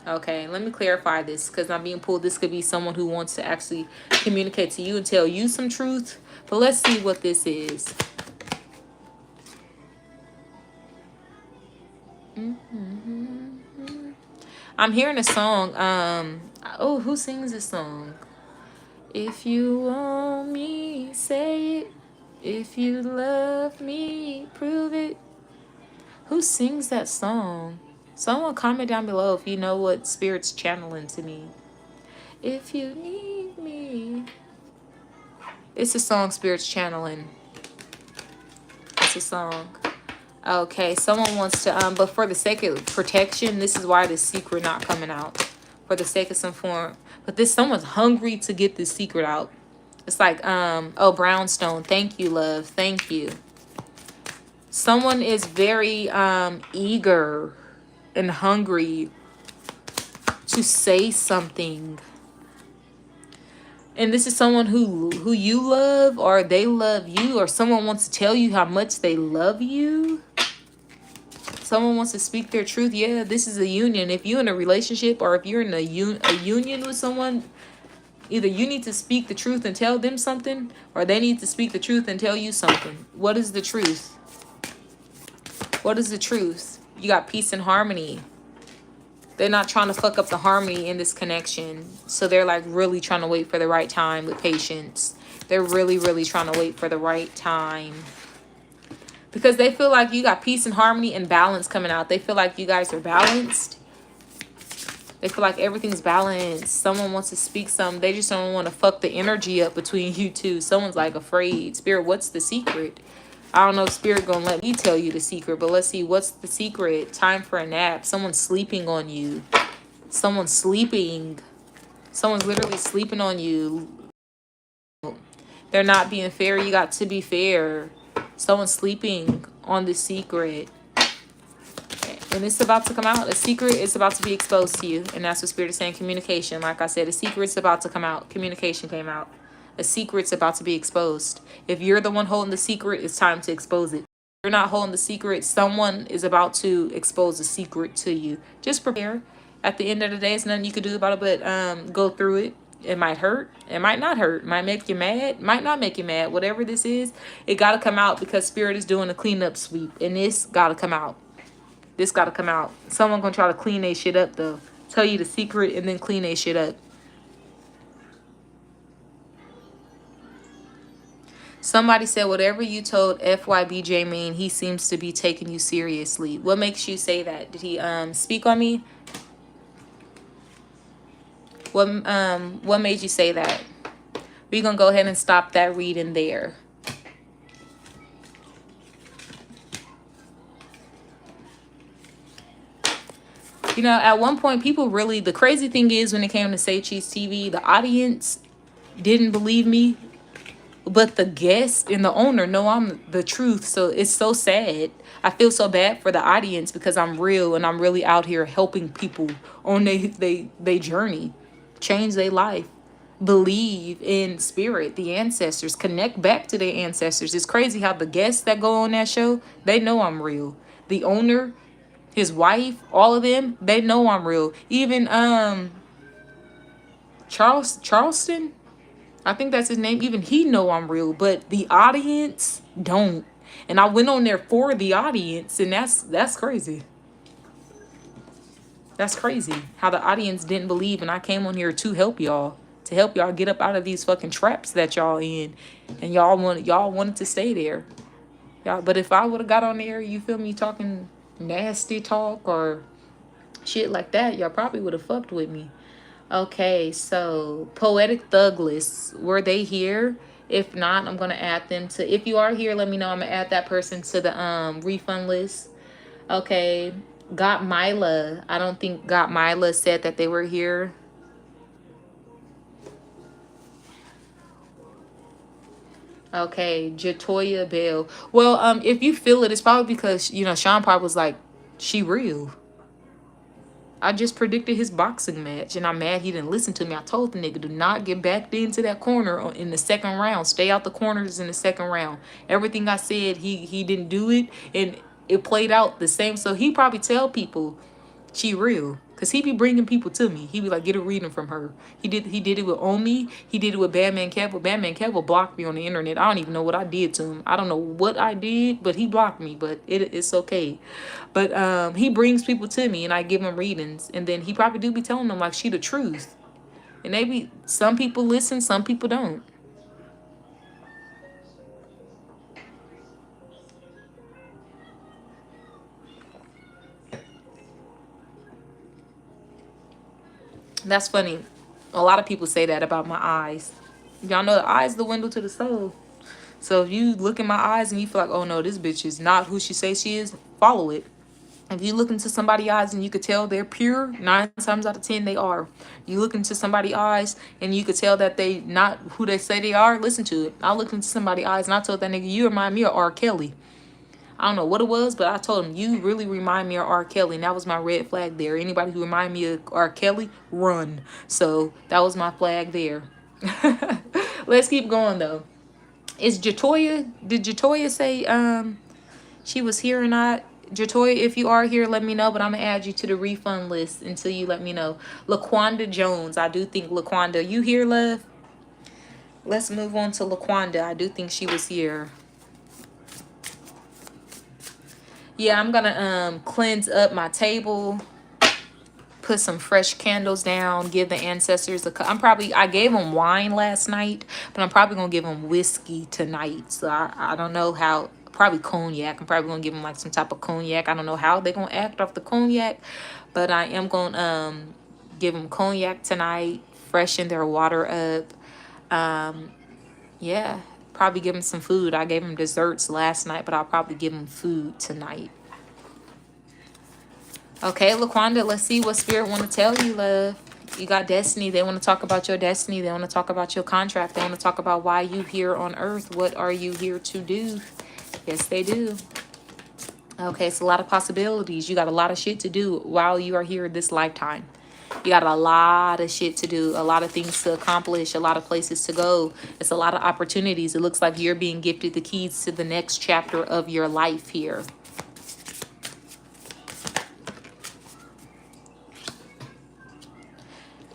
Okay, let me clarify this because I'm being pulled. This could be someone who wants to actually communicate to you and tell you some truth. But let's see what this is. I'm hearing a song. Oh, who sings this song? If you want me, say it. If you love me, prove it. Who sings that song? Someone comment down below if you know what Spirit's channeling to me. If you need me. It's a song Spirit's channeling. It's a song. Okay, someone wants to, but for the sake of protection, this is why the secret not coming out. For the sake of some form. But someone's hungry to get this secret out. It's like, oh, Brownstone. Thank you, love. Thank you. Someone is very eager and hungry to say something. And this is someone who you love, or they love you, or someone wants to tell you how much they love you. Someone wants to speak their truth. Yeah, this is a union. If you're in a relationship or if you're in a union with someone, either you need to speak the truth and tell them something, or they need to speak the truth and tell you something. What is the truth? What is the truth? You got peace and harmony. They're not trying to fuck up the harmony in this connection. So they're like really trying to wait for the right time with patience. They're really, really trying to wait for the right time. Because they feel like you got peace and harmony and balance coming out. They feel like you guys are balanced. They feel like everything's balanced. Someone wants to speak something. They just don't want to fuck the energy up between you two. Someone's like afraid. Spirit, what's the secret? I don't know if Spirit gonna let me tell you the secret, but let's see. What's the secret? Time for a nap. Someone's sleeping on you. Someone's sleeping. Someone's literally sleeping on you. They're not being fair. You got to be fair. Someone's sleeping on the secret. And it's about to come out. A secret is about to be exposed to you. And that's what Spirit is saying. Communication. Like I said, a secret's about to come out. Communication came out. A secret's about to be exposed. If you're the one holding the secret, it's time to expose it. If you're not holding the secret, someone is about to expose a secret to you. Just prepare. At the end of the day, there's nothing you can do about it but go through it. It might hurt. It might not hurt. It might make you mad. Might not make you mad. Whatever this is, it got to come out because Spirit is doing a cleanup sweep. And this got to come out. This got to come out. Someone going to try to clean their shit up, though. Tell you the secret and then clean their shit up. Somebody said, whatever you told FYBJ mean, he seems to be taking you seriously. What makes you say that? Did he speak on me? What made you say that? We're going to go ahead and stop that reading there. You know, at one point, people really, the crazy thing is when it came to Say Cheese TV, the audience didn't believe me. But the guest and the owner know I'm the truth. So it's so sad. I feel so bad for the audience because I'm real and I'm really out here helping people on their journey. Change their life. Believe in spirit, the ancestors. Connect back to their ancestors. It's crazy how the guests that go on that show, they know I'm real. The owner, his wife, all of them, they know I'm real. Even Charleston, I think that's his name. Even he know I'm real, but the audience don't. And I went on there for the audience, and that's crazy. That's crazy how the audience didn't believe, and I came on here to help y'all, get up out of these fucking traps that y'all in, and y'all wanted to stay there. Y'all, but if I would have got on there, you feel me, talking nasty talk or shit like that, y'all probably would have fucked with me. Okay, so Poetic Thug List, were they here? If not, I'm gonna add them to. If you are here, let me know. I'm gonna add that person to the refund list. Okay, Got Myla. I don't think Got Myla said that they were here. Okay, Jatoya Bell. Well, if you feel it, it's probably because, you know, Sean Parr was like, she real. I just predicted his boxing match, and I'm mad he didn't listen to me. I told the nigga, do not get backed into that corner in the second round. Stay out the corners in the second round. Everything I said, he didn't do it, and it played out the same. So he probably tell people she real, because he be bringing people to me. He be like, get a reading from her. He did it with Omi. He did it with Batman Kev. Batman Kev blocked me on the internet. I don't even know what I did to him. I don't know what I did, but he blocked me. But it's okay. But he brings people to me, and I give him readings. And then he probably do be telling them, like, she the truth. And maybe some people listen, some people don't. That's funny. A lot of people say that about my eyes. Y'all know the eyes the window to the soul. So if you look in my eyes and you feel like, oh no, this bitch is not who she says she is, follow it. If you look into somebody's eyes and you could tell they're pure, 9 times out of 10 they are. You look into somebody's eyes and you could tell that they not who they say they are, listen to it. I looked into somebody's eyes and I told that nigga, you remind me of R. Kelly. I don't know what it was, but I told him, you really remind me of R. Kelly. And that was my red flag there. Anybody who remind me of R. Kelly, run. So that was my flag there. Let's keep going, though. Is Jatoya, did Jatoya say she was here or not? Jatoya, if you are here, let me know, but I'm going to add you to the refund list until you let me know. Laquanda Jones, I do think Laquanda, you here, love? Let's move on to Laquanda. I do think she was here. Yeah, I'm going to cleanse up my table, put some fresh candles down, give the ancestors I gave them wine last night, but I'm probably going to give them whiskey tonight. So I don't know how, probably cognac. I'm probably going to give them like some type of cognac. I don't know how they're going to act off the cognac, but I am going to give them cognac tonight, freshen their water up. Yeah, probably give them some food. I gave them desserts last night, but I'll probably give them food tonight. Okay, Laquanda, let's see what Spirit want to tell you, love. You got destiny. They want to talk about your destiny. They want to talk about your contract. They want to talk about why you here on earth. What are you here to do? Yes, they do. Okay, it's a lot of possibilities. You got a lot of shit to do while you are here this lifetime. You got a lot of shit to do, a lot of things to accomplish, a lot of places to go. It's a lot of opportunities. It looks like you're being gifted the keys to the next chapter of your life here.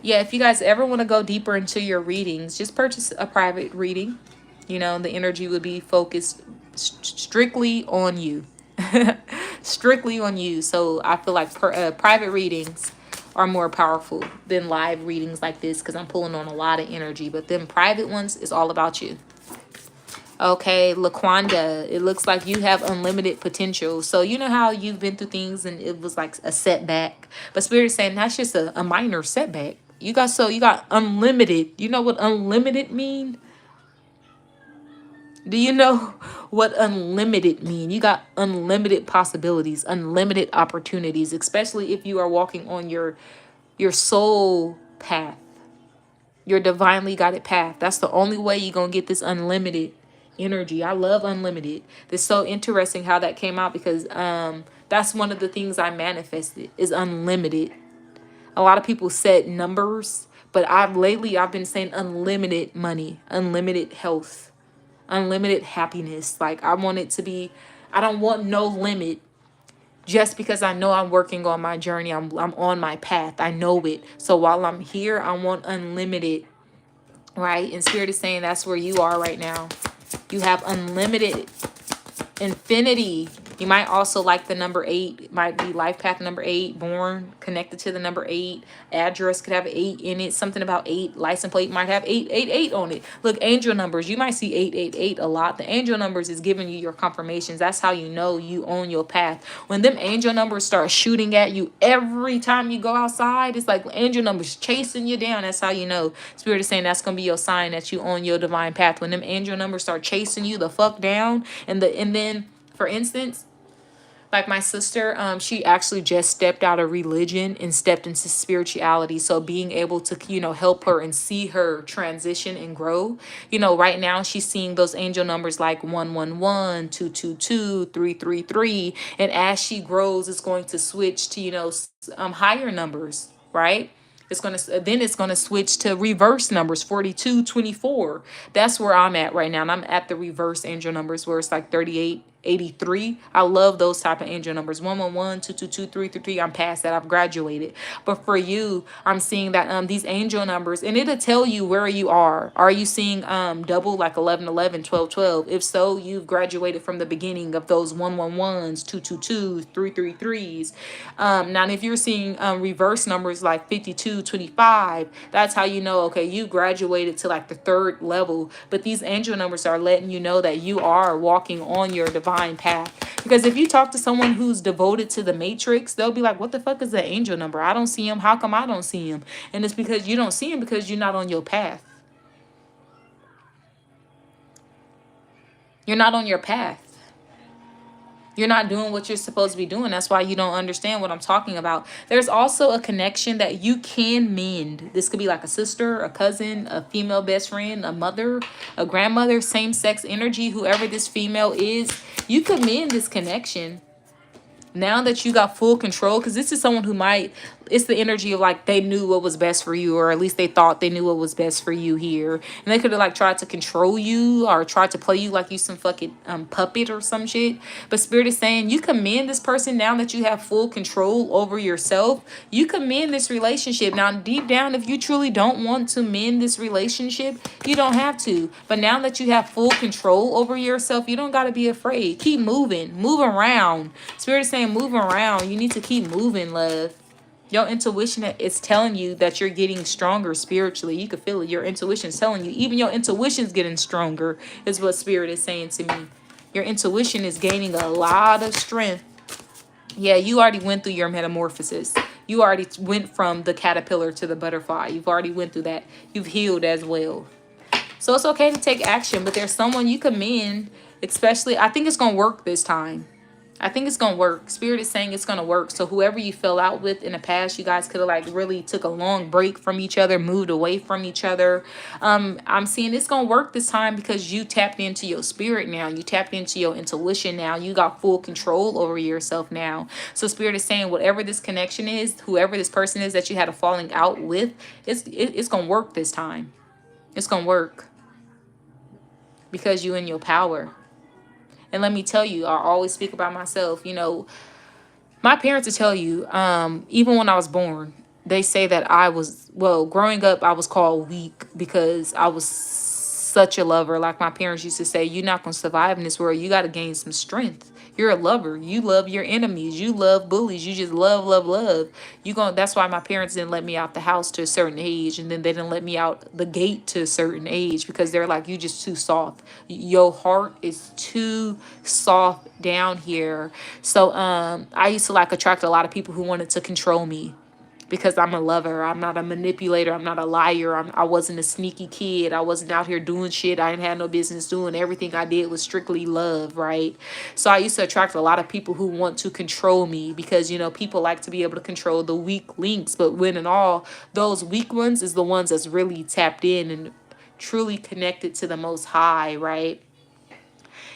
Yeah, if you guys ever want to go deeper into your readings, just purchase a private reading. You know, the energy would be focused strictly on you. Strictly on you. So I feel like private readings are more powerful than live readings like this because I'm pulling on a lot of energy. But then private ones is all about you. Okay, Laquanda, it looks like you have unlimited potential. So you know how you've been through things and it was like a setback. But Spirit is saying that's just a minor setback. You got unlimited. You know what unlimited mean? Do you know what unlimited mean? You got unlimited possibilities, unlimited opportunities, especially if you are walking on your soul path, your divinely guided path. That's the only way you're going to get this unlimited energy. I love unlimited. It's so interesting how that came out because that's one of the things I manifested is unlimited. A lot of people said numbers, but I've been saying unlimited money, unlimited health, unlimited happiness. Like I want it to be, I don't want no limit just because I know I'm working on my journey. I'm on my path. I know it. So while I'm here, I want unlimited, right? And Spirit is saying that's where you are right now. You have unlimited infinity. You might also like the number 8. It might be life path number 8, born connected to the number 8. Address could have 8 in it. Something about 8. License plate might have 888 on it. Look, angel numbers. You might see 888 a lot. The angel numbers is giving you your confirmations. That's how you know you own your path. When them angel numbers start shooting at you every time you go outside, it's like angel numbers chasing you down. That's how you know. Spirit is saying that's going to be your sign that you own your divine path. When them angel numbers start chasing you the fuck down, and then, for instance, like my sister, she actually just stepped out of religion and stepped into spirituality. So being able to, help her and see her transition and grow, right now she's seeing those angel numbers like 111, 222, 333. And as she grows, it's going to switch to, higher numbers, right? It's going to switch to reverse numbers, 42, 24. That's where I'm at right now. And I'm at the reverse angel numbers where it's like 38, 83. I love those type of angel numbers. 111, 222, 333. I'm past that. I've graduated. But for you, I'm seeing that these angel numbers, and it'll tell you where you are. Are you seeing double like 11, 11, 12, 12? If so, you've graduated from the beginning of those 111s, 222s, 333s. Now, if you're seeing reverse numbers like 52, 25, that's how you know, okay, you graduated to like the 3rd level. But these angel numbers are letting you know that you are walking on your divine path. Because if you talk to someone who's devoted to the matrix, they'll be like, what the fuck is the angel number? I don't see him. How come I don't see him? And it's because you don't see him because you're not on your path. You're not on your path. You're not doing what you're supposed to be doing. That's why you don't understand what I'm talking about. There's also a connection that you can mend. This could be like a sister, a cousin, a female best friend, a mother, a grandmother, same-sex energy, whoever this female is. You could mend this connection. Now that you got full control, because this is someone who might, it's the energy of like they knew what was best for you, or at least they thought they knew what was best for you here. And they could have like tried to control you or tried to play you like you some fucking puppet or some shit. But Spirit is saying you commend this person now that you have full control over yourself. You commend this relationship. Now, deep down, if you truly don't want to mend this relationship, you don't have to. But now that you have full control over yourself, you don't got to be afraid. Keep moving. Move around. Spirit is saying move around. You need to keep moving, love. Your intuition is telling you that you're getting stronger spiritually. You can feel it. Your intuition is telling you. Even your intuition's getting stronger is what Spirit is saying to me. Your intuition is gaining a lot of strength. Yeah, you already went through your metamorphosis. You already went from the caterpillar to the butterfly. You've already went through that. You've healed as well. So it's okay to take action, but there's someone you commend, especially, I think it's going to work this time. I think it's going to work. Spirit is saying it's going to work. So whoever you fell out with in the past, you guys could have like really took a long break from each other, moved away from each other. I'm seeing it's going to work this time because you tapped into your spirit now. You tapped into your intuition now. You got full control over yourself now. So Spirit is saying whatever this connection is, whoever this person is that you had a falling out with, it's going to work this time. It's going to work because you in your power. And let me tell you, I always speak about myself. You know, my parents will tell you, even when I was born, they say that I was, well, growing up, I was called weak because I was such a lover. Like my parents used to say, you're not going to survive in this world. You got to gain some strength. You're a lover. You love your enemies. You love bullies. You just love, love, love. That's why my parents didn't let me out the house to a certain age. And then they didn't let me out the gate to a certain age because they're like, you just too soft. Your heart is too soft down here. So I used to like attract a lot of people who wanted to control me. Because I'm a lover. I'm not a manipulator. I'm not a liar. I wasn't a sneaky kid. I wasn't out here doing shit I didn't have no business doing. Everything I did was strictly love, right? So I used to attract a lot of people who want to control me because, you know, people like to be able to control the weak links. But when and all, those weak ones is the ones that's really tapped in and truly connected to the Most High, right?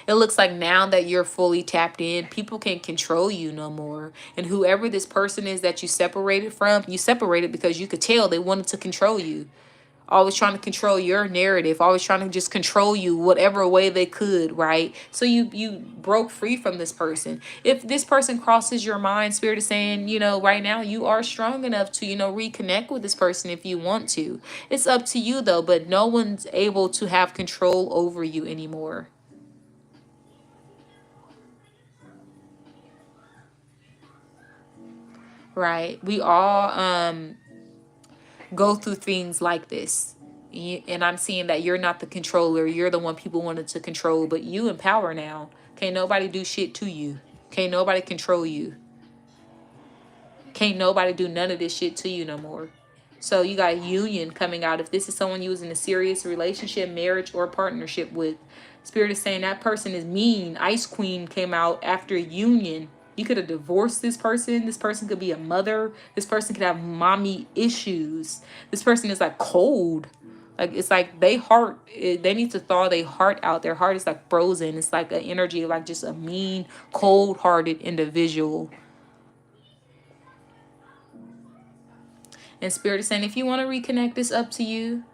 It looks like now that you're fully tapped in, people can't control you no more. And whoever this person is that you separated because you could tell they wanted to control you. Always trying to control your narrative, always trying to just control you whatever way they could, right? So you broke free from this person. If this person crosses your mind, Spirit is saying, you know, right now you are strong enough to, you know, reconnect with this person if you want to. It's up to you though, but no one's able to have control over you anymore. Right. We all go through things like this. And I'm seeing that you're not the controller. You're the one people wanted to control, but you in power now. Can't nobody do shit to you. Can't nobody control you. Can't nobody do none of this shit to you no more. So you got union coming out. If this is someone you was in a serious relationship, marriage, or partnership with, Spirit is saying that person is mean. Ice Queen came out after union. You could have divorced this person. This person could be a mother. This person could have mommy issues. This person is like cold. Like it's like they need to thaw their heart out. Their heart is like frozen. It's like an energy of like just a mean, cold-hearted individual. And Spirit is saying, if you want to reconnect, it's up to you.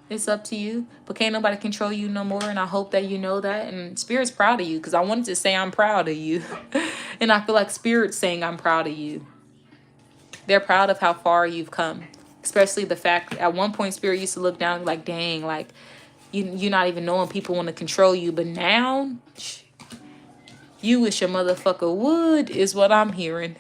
It's up to you. But can't nobody control you no more. And I hope that you know that. And Spirit's proud of you. Because I wanted to say I'm proud of you. And I feel like Spirit's saying I'm proud of you. They're proud of how far you've come. Especially the fact at one point Spirit used to look down like, dang, like you're not even knowing people want to control you. But now, you wish a motherfucker would is what I'm hearing.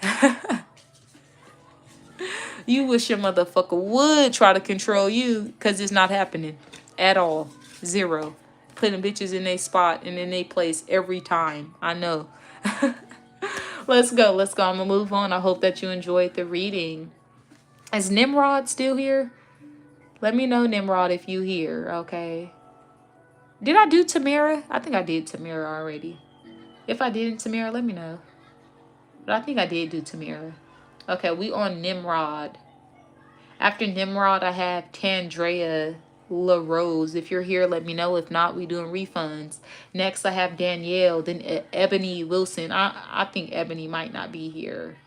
You wish your motherfucker would try to control you because it's not happening at all. Zero. Putting bitches in their spot and in their place every time. I know. Let's go. Let's go. I'm going to move on. I hope that you enjoyed the reading. Is Nimrod still here? Let me know, Nimrod, if you here. Okay. Did I do Tamira? I think I did Tamira already. If I didn't Tamira, let me know. But I think I did do Tamira. Okay, we on Nimrod. After Nimrod, I have Tandrea. LaRose. If you're here, let me know. If not, we doing refunds. Next, I have Danielle. Then Ebony Wilson. I think Ebony might not be here.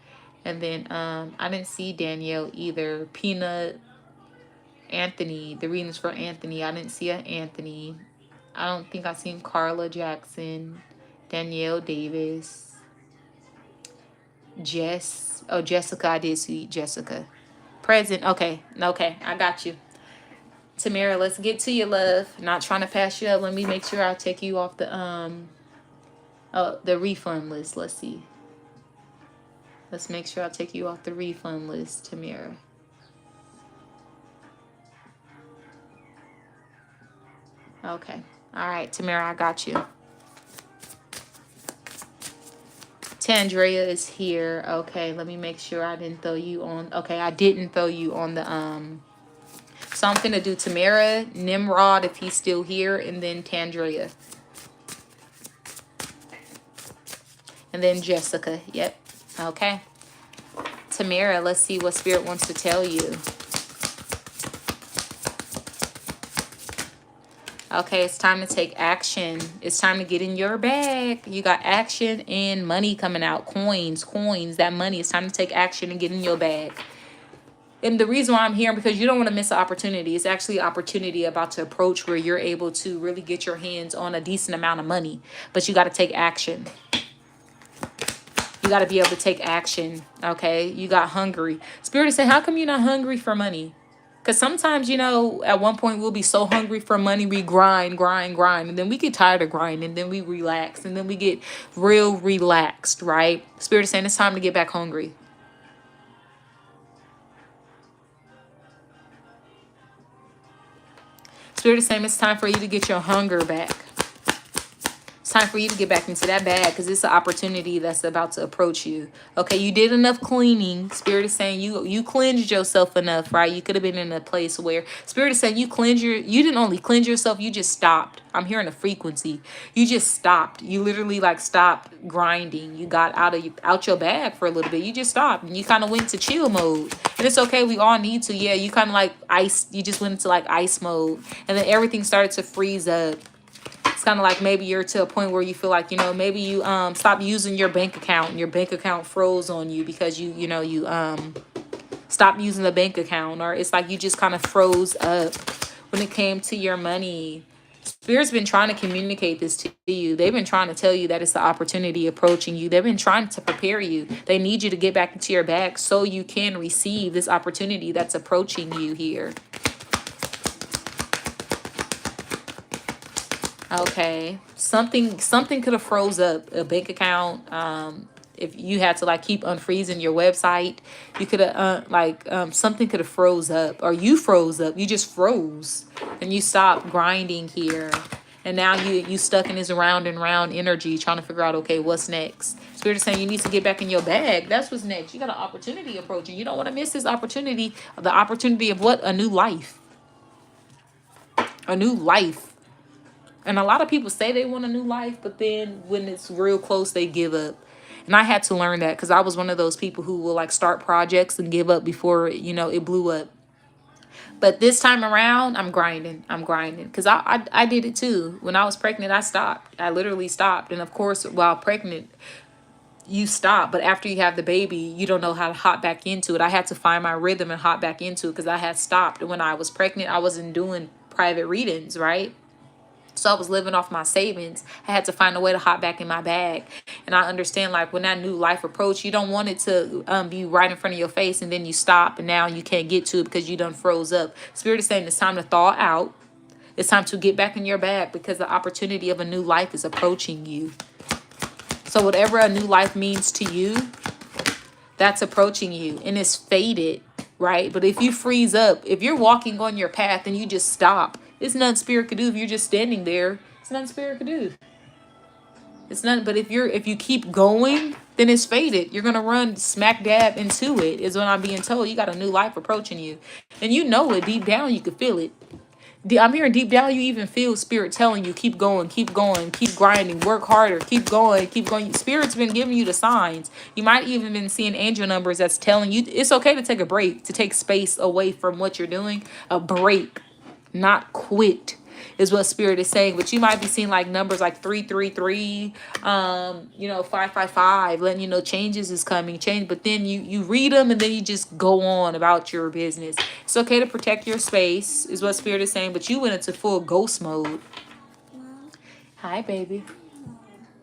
And then I didn't see Danielle either. Peanut Anthony. The readings for Anthony. I didn't see a Anthony. I don't think I seen Carla Jackson. Danielle Davis. Jess. Oh, Jessica. I did see Jessica. Present. Okay. Okay. I got you. Tamira, let's get to you, love. Not trying to pass you up. Let me make sure I take you off the refund list. Let's see. Let's make sure I take you off the refund list, Tamira. Okay. All right, Tamira, I got you. Tandrea is here. Okay, let me make sure I didn't throw you on. Okay, I didn't throw you on the So I'm gonna do Tamira, Nimrod if he's still here, and then Tandrea. And then Jessica. Yep. Okay. Tamira, let's see what Spirit wants to tell you. Okay, it's time to take action. It's time to get in your bag. You got action and money coming out. Coins, that money. It's time to take action and get in your bag. And the reason why I'm here, because you don't want to miss an opportunity. It's actually an opportunity about to approach where you're able to really get your hands on a decent amount of money. But you got to take action. You got to be able to take action, okay? You got hungry. Spirit is saying, how come you're not hungry for money? Because sometimes, you know, at one point we'll be so hungry for money, we grind. And then we get tired of grinding. And then we relax. And then we get real relaxed, right? Spirit is saying it's time to get back hungry. Spirit is saying it's time for you to get your hunger back. It's time for you to get back into that bag because it's an opportunity that's about to approach you. Okay, you did enough cleaning. Spirit is saying you cleansed yourself enough, right? You could have been in a place where Spirit is saying you didn't only cleanse yourself, you just stopped. I'm hearing a frequency. You just stopped. You literally like stopped grinding. You got out your bag for a little bit. You just stopped and you kind of went to chill mode. And it's okay. We all need to. Yeah, you kind of like ice. You just went into like ice mode. And then everything started to freeze up. It's kind of like maybe you're to a point where you feel like, you know, maybe you stop using your bank account and your bank account froze on you because you stopped using the bank account, or it's like you just kind of froze up when it came to your money. Spirit's been trying to communicate this to you. They've been trying to tell you that it's the opportunity approaching you. They've been trying to prepare you. They need you to get back into your bag so you can receive this opportunity that's approaching you here. Okay, something could have froze up a bank account. If you had to like keep unfreezing your website, you could have something could have froze up, or you froze up. You just froze and you stopped grinding here, and now you stuck in this round and round energy, trying to figure out, okay, what's next? Spirit is saying you need to get back in your bag. That's what's next. You got an opportunity approaching. You don't want to miss this opportunity. The opportunity of what? A new life. A new life. And a lot of people say they want a new life, but then when it's real close, they give up. And I had to learn that because I was one of those people who will like start projects and give up before, you know, it blew up. But this time around, I'm grinding because I did it too. When I was pregnant, I stopped. I literally stopped. And of course, while pregnant, you stop. But after you have the baby, you don't know how to hop back into it. I had to find my rhythm and hop back into it because I had stopped. And when I was pregnant, I wasn't doing private readings, right? So I was living off my savings. I had to find a way to hop back in my bag. And I understand, like, when that new life approach, you don't want it to be right in front of your face and then you stop and now you can't get to it because you done froze up. Spirit is saying it's time to thaw out. It's time to get back in your bag because the opportunity of a new life is approaching you. So whatever a new life means to you, that's approaching you. And it's faded, right? But if you freeze up, if you're walking on your path and you just stop, it's nothing Spirit could do. If you're just standing there, it's nothing Spirit could do. It's nothing. But if you keep going, then it's faded. You're gonna run smack dab into it. Is what I'm being told. You got a new life approaching you, and you know it deep down. You can feel it. I'm hearing deep down. You even feel Spirit telling you, keep going, keep grinding, work harder, keep going, keep going. Spirit's been giving you the signs. You might even been seeing angel numbers that's telling you it's okay to take a break, to take space away from what you're doing. A break. not quit, is what Spirit is saying. But you might be seeing like numbers like 333, 555, letting you know changes is coming, change. But then you read them and then you just go on about your business. It's okay to protect your space, is what Spirit is saying. But you went into full ghost mode. Hi, baby.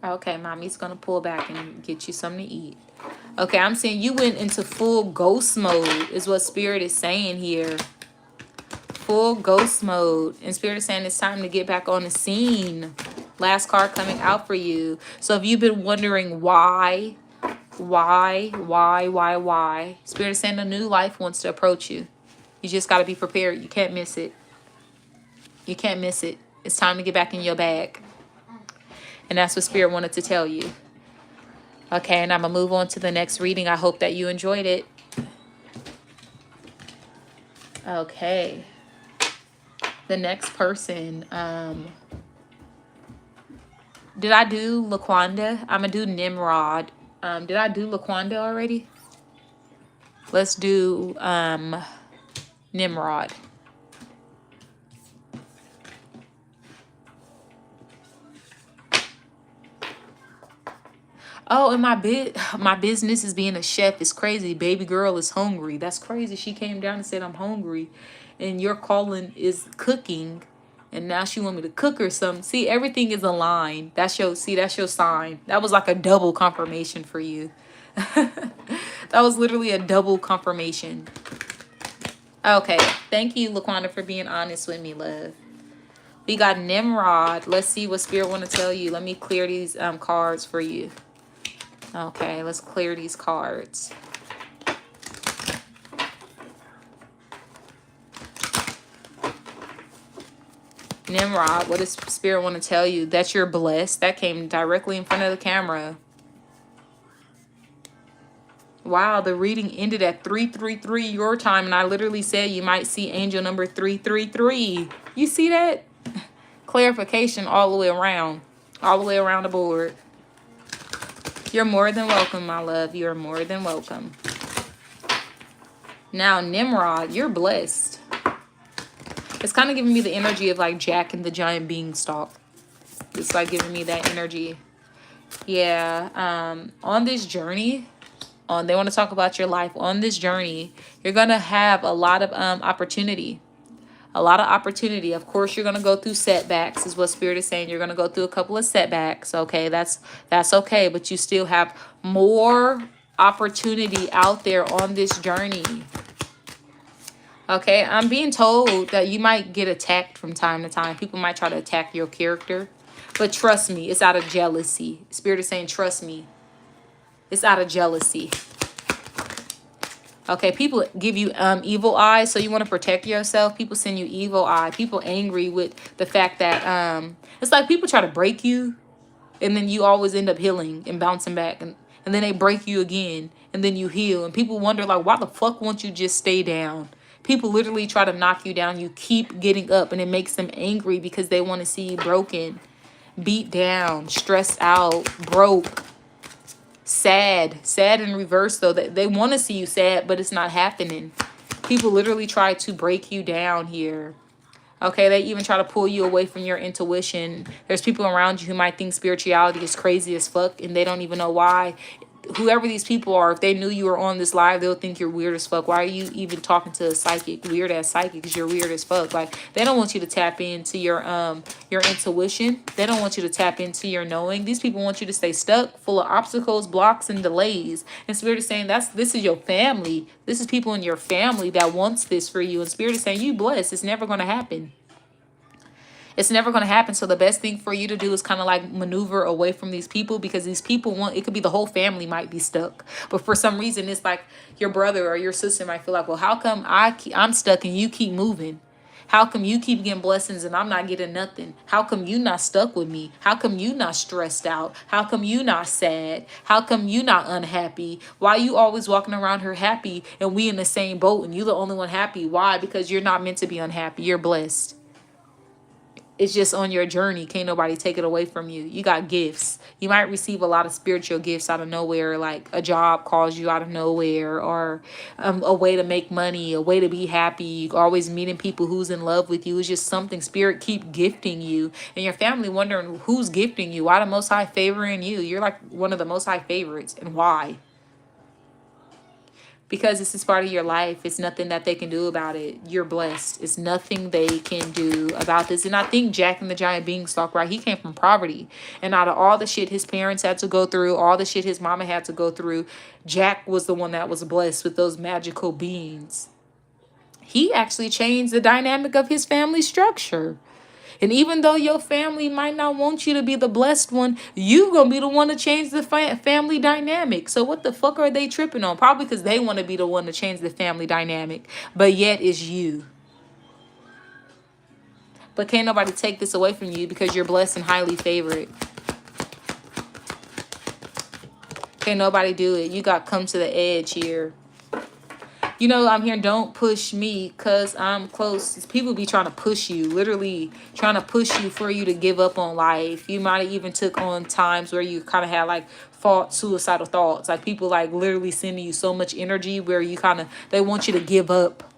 Okay, mommy's gonna pull back and get you something to eat. Okay, I'm saying you went into full ghost mode, is what Spirit is saying here. Full ghost mode. And Spirit is saying it's time to get back on the scene. Last card coming out for you. So if you've been wondering why, Spirit is saying a new life wants to approach you. You just got to be prepared. You can't miss it. You can't miss it. It's time to get back in your bag. And that's what Spirit wanted to tell you. Okay, and I'm going to move on to the next reading. I hope that you enjoyed it. Okay. The next person. Did I do Laquanda? I'm going to do Nimrod. Did I do Laquanda already? Let's do Nimrod. Oh, and my business is being a chef. It's crazy. Baby girl is hungry. That's crazy. She came down and said, I'm hungry. And your calling is cooking. And now she want me to cook her something. See, everything is aligned. That's your sign. That was like a double confirmation for you. That was literally a double confirmation. Okay. Thank you, Laquanda, for being honest with me, love. We got Nimrod. Let's see what Spirit want to tell you. Let me clear these cards for you. Okay, let's clear these cards. Nimrod, what does Spirit want to tell you? That you're blessed. That came directly in front of the camera. Wow, the reading ended at 333 your time, and I literally said you might see angel number 333. You see that? Clarification all the way around. All the way around the board. You're more than welcome, my love. You're more than welcome. Now, Nimrod, you're blessed. It's kind of giving me the energy of like Jack and the Giant Beanstalk. It's like giving me that energy. Yeah. On this journey, they want to talk about your life. On this journey, you're going to have a lot of opportunity. A lot of opportunity. Of course, you're going to go through setbacks, is what Spirit is saying. You're going to go through a couple of setbacks. Okay, that's okay. But you still have more opportunity out there on this journey. Okay, I'm being told that you might get attacked from time to time. People might try to attack your character. But trust me, it's out of jealousy. Spirit is saying, trust me. It's out of jealousy. Okay, people give you evil eye, so you want to protect yourself. People send you evil eye. People angry with the fact that it's like people try to break you, and then you always end up healing and bouncing back, and then they break you again, and then you heal, and people wonder like, why the fuck won't you just stay down? People literally try to knock you down. You keep getting up, and it makes them angry because they want to see you broken, beat down, stressed out, broke. Sad in reverse, though. They want to see you sad, but it's not happening. People literally try to break you down here. Okay, they even try to pull you away from your intuition. There's people around you who might think spirituality is crazy as fuck, and they don't even know why. Whoever these people are, if they knew you were on this live, they'll think you're weird as fuck. Why are you even talking to a psychic? Weird ass psychic, because you're weird as fuck. Like, they don't want you to tap into your intuition. They don't want you to tap into your knowing. These people want you to stay stuck, full of obstacles, blocks, and delays. And Spirit is saying this is your family. This is people in your family that wants this for you. And Spirit is saying you blessed. It's never going to happen. It's never going to happen. So the best thing for you to do is kind of like maneuver away from these people, because these people it could be the whole family might be stuck. But for some reason, it's like your brother or your sister might feel like, well, how come I'm stuck and you keep moving? How come you keep getting blessings and I'm not getting nothing? How come you not stuck with me? How come you not stressed out? How come you not sad? How come you not unhappy? Why you always walking around here happy and we in the same boat and you the only one happy? Why? Because you're not meant to be unhappy. You're blessed. it's just on your journey. Can't nobody take it away from you. You got gifts. You might receive a lot of spiritual gifts out of nowhere, like a job calls you out of nowhere, or a way to make money, a way to be happy, always meeting people who's in love with you. It's just something spirit keep gifting you, and your family wondering who's gifting you. Why the Most High favoring you? You're like one of the Most High favorites, and why? Because this is part of your life. It's nothing that they can do about it. You're blessed. It's nothing they can do about this. And I think Jack and the Giant Beanstalk, right? He came from poverty. And out of all the shit his parents had to go through, all the shit his mama had to go through, Jack was the one that was blessed with those magical beans. He actually changed the dynamic of his family structure. And even though your family might not want you to be the blessed one, you gonna be the one to change the family dynamic. So what the fuck are they tripping on? Probably because they want to be the one to change the family dynamic. But yet it's you. But can't nobody take this away from you because you're blessed and highly favored. Can't nobody do it. You got come to the edge here. You know, I'm here, don't push me because I'm close. People be trying to push you, literally trying to push you for you to give up on life. You might have even took on times where you kind of had like suicidal thoughts. Like people like literally sending you so much energy where you kind of, they want you to give up.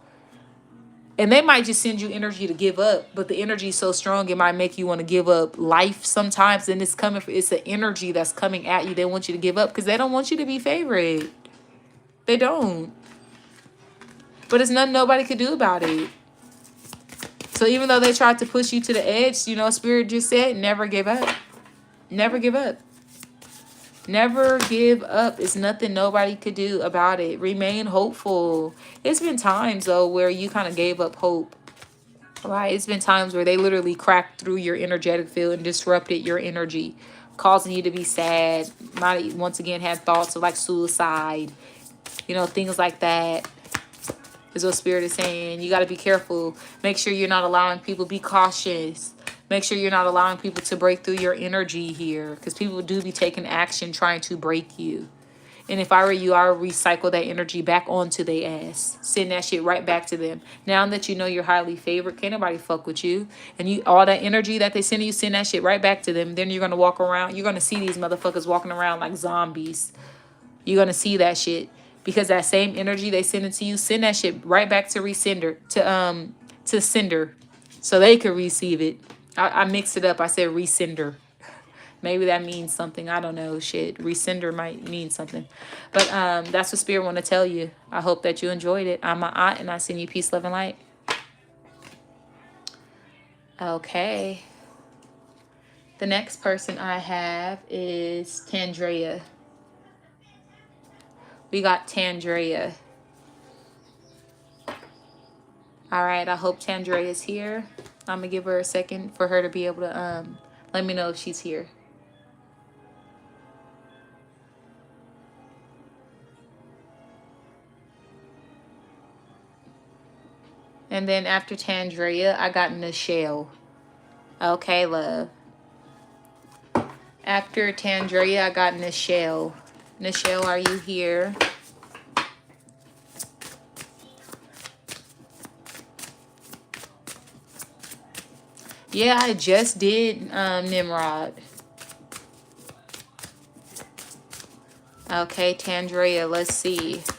And they might just send you energy to give up, but the energy is so strong it might make you want to give up life sometimes. And it's the energy that's coming at you. They want you to give up because they don't want you to be favorite. They don't. But it's nothing nobody could do about it. So even though they tried to push you to the edge, you know, Spirit just said, never give up. Never give up. Never give up. It's nothing nobody could do about it. Remain hopeful. It's been times, though, where you kind of gave up hope. Right? It's been times where they literally cracked through your energetic field and disrupted your energy, causing you to be sad. Might once again had thoughts of like suicide, you know, things like that. Is what Spirit is saying. You got to be careful. Make sure you're not allowing people. Be cautious. Make sure you're not allowing people to break through your energy here. Because people do be taking action trying to break you. And if I were you, I would recycle that energy back onto their ass. Send that shit right back to them. Now that you know you're highly favored, can't nobody fuck with you. And you all that energy that they send you, send that shit right back to them. Then you're going to walk around. You're going to see these motherfuckers walking around like zombies. You're going to see that shit. Because that same energy they send it to you, send that shit right back to to sender, so they could receive it. I mixed it up. I said resender. Maybe that means something. I don't know. Shit, resender might mean something. But that's what Spirit want to tell you. I hope that you enjoyed it. I'm my aunt, and I send you peace, love, and light. Okay. The next person I have is Tandrea. We got Tandrea. All right, I hope Tandrea is here. I'm going to give her a second for her to be able to let me know if she's here. And then after Tandrea, I got Nichelle. Okay, love. After Tandrea, I got Nichelle. Nichelle, are you here? Yeah, I just did Nimrod. Okay, Tandrea, let's see.